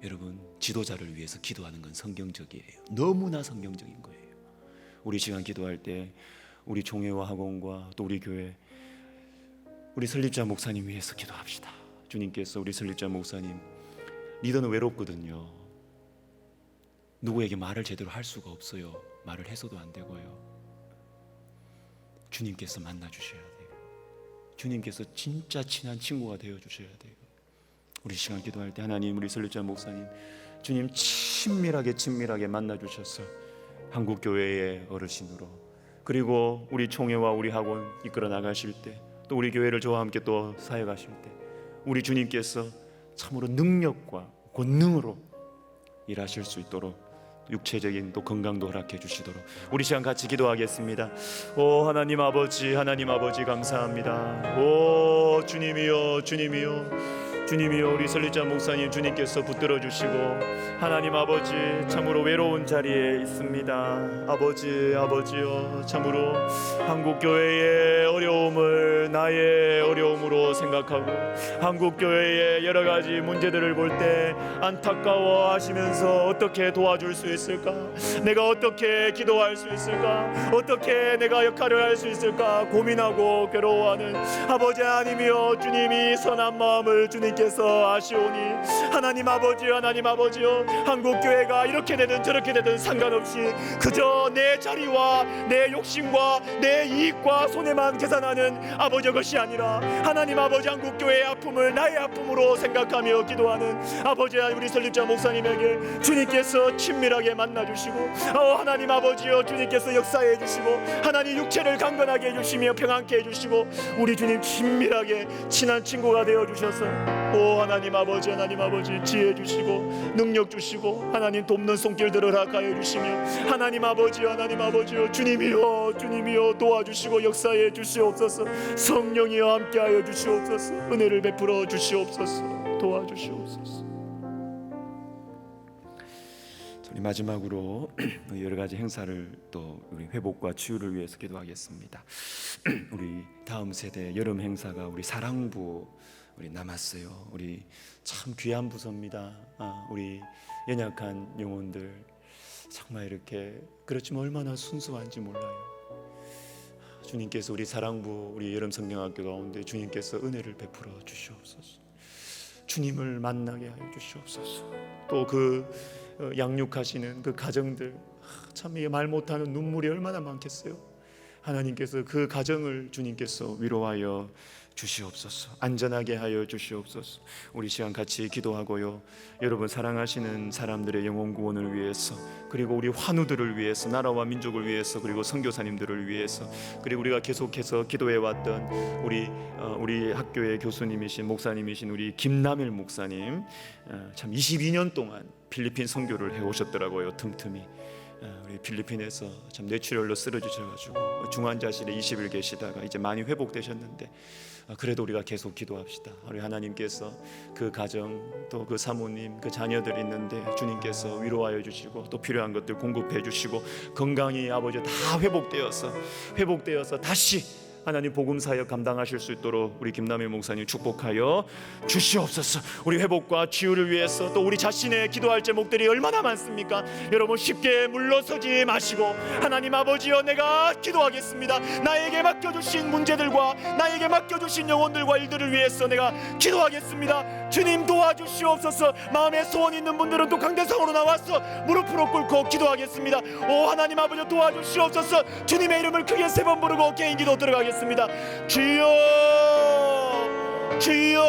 여러분, 지도자를 위해서 기도하는 건 성경적이에요. 너무나 성경적인 거예요. 우리 시간 기도할 때 우리 총회와 학원과 또 우리 교회, 우리 설립자 목사님 위해서 기도합시다. 주님께서 우리 설립자 목사님, 리더는 외롭거든요. 누구에게 말을 제대로 할 수가 없어요. 말을 해서도 안 되고요. 주님께서 만나 주셔야 돼요. 주님께서 진짜 친한 친구가 되어 주셔야 돼요. 우리 시간 기도할 때 하나님, 우리 설립자 목사님 주님 친밀하게 만나 주셔서 한국교회의 어르신으로, 그리고 우리 총회와 우리 학원 이끌어 나가실 때, 또 우리 교회를 저와 함께 또 사역하실 때 우리 주님께서 참으로 능력과 권능으로 일하실 수 있도록 육체적인 또 건강도 허락해 주시도록 우리 시간 같이 기도하겠습니다. 오 하나님 아버지, 하나님 아버지 감사합니다. 오 주님이여, 주님이여, 주님이여, 우리 설리자 목사님 주님께서 붙들어 주시고 하나님 아버지 참으로 외로운 자리에 있습니다. 아버지여, 참으로 한국 교회의 어려움을 나의 어려움으로 생각하고 한국 교회의 여러 가지 문제들을 볼 때 안타까워하시면서 어떻게 도와줄 수 있을까? 내가 어떻게 기도할 수 있을까? 어떻게 내가 역할을 할 수 있을까? 고민하고 괴로워하는 아버지 하나님이여, 주님이 선한 마음을 주님께서 아시오니 하나님 아버지여, 하나님 아버지여, 한국 교회가 이렇게 되든 저렇게 되든 상관없이 그저 내 자리와 내 욕심과 내 이익과 손해만 계산하는 아버지 것이 아니라 하나님 아버지 한국 교회의 아픔을 나의 아픔으로 생각하며 기도하는 아버지 우리 설립자 목사님에게 주님께서 친밀하게 만나주시고 하나님 아버지여, 주님께서 역사해 주시고 하나님 육체를 강건하게 해주시며 평안케 해주시고 우리 주님 친밀하게 친한 친구가 되어 주셔서 하나님 아버지, 하나님 아버지 지혜 주시고 능력 주시고 하나님 돕는 손길들을 허락하여 주시며 하나님 아버지여, 하나님 아버지여, 주님이여, 주님이여 도와주시고 역사해 주시옵소서. 성령이여 함께하여 주시옵소서. 은혜를 베풀어 주시옵소서. 도와주시옵소서. 우리 마지막으로 여러 가지 행사를 또 우리 회복과 치유를 위해서 기도하겠습니다. 우리 다음 세대 여름 행사가 우리 사랑부 우리 남았어요. 우리 참 귀한 부서입니다. 우리 연약한 영혼들 정말 이렇게 그렇지만 얼마나 순수한지 몰라요. 주님께서 우리 사랑부 우리 여름 성경학교 가운데 주님께서 은혜를 베풀어 주시옵소서. 주님을 만나게 하여 주시옵소서. 또 그 양육하시는 그 가정들 참 이게 말 못하는 눈물이 얼마나 많겠어요. 하나님께서 그 가정을 주님께서 위로하여 주시옵소서. 안전하게 하여 주시옵소서. 우리 시간 같이 기도하고요, 여러분 사랑하시는 사람들의 영혼 구원을 위해서, 그리고 우리 환우들을 위해서, 나라와 민족을 위해서, 그리고 선교사님들을 위해서, 그리고 우리가 계속해서 기도해 왔던 우리 학교의 교수님이신 목사님이신 우리 김남일 목사님, 참 22년 동안 필리핀 선교를 해 오셨더라고요. 틈틈이 우리 필리핀에서 참 뇌출혈로 쓰러지셔가지고 중환자실에 20일 계시다가 이제 많이 회복되셨는데 그래도 우리가 계속 기도합시다. 우리 하나님께서 그 가정 또 그 사모님 그 자녀들 있는데 주님께서 위로하여 주시고 또 필요한 것들 공급해 주시고 건강이 아버지 다 회복되어서 다시 하나님 복음 사역 감당하실 수 있도록 우리 김남일 목사님 축복하여 주시옵소서. 우리 회복과 치유를 위해서 또 우리 자신의 기도할 제목들이 얼마나 많습니까? 여러분 쉽게 물러서지 마시고 하나님 아버지여, 내가 기도하겠습니다. 나에게 맡겨주신 문제들과 나에게 맡겨주신 영혼들과 일들을 위해서 내가 기도하겠습니다. 주님 도와주시옵소서. 마음에 소원 있는 분들은 또 강대상으로 나와서 무릎으로 꿇고 기도하겠습니다. 오 하나님 아버지 도와주시옵소서. 주님의 이름을 크게 3번 부르고 개인 기도 들어가겠습니다. 주여, 주여,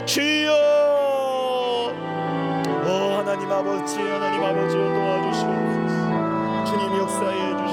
주여. 하나님 아버지, 하나님 아버지 도와주시옵소서. 주님 역사해 주시옵소서.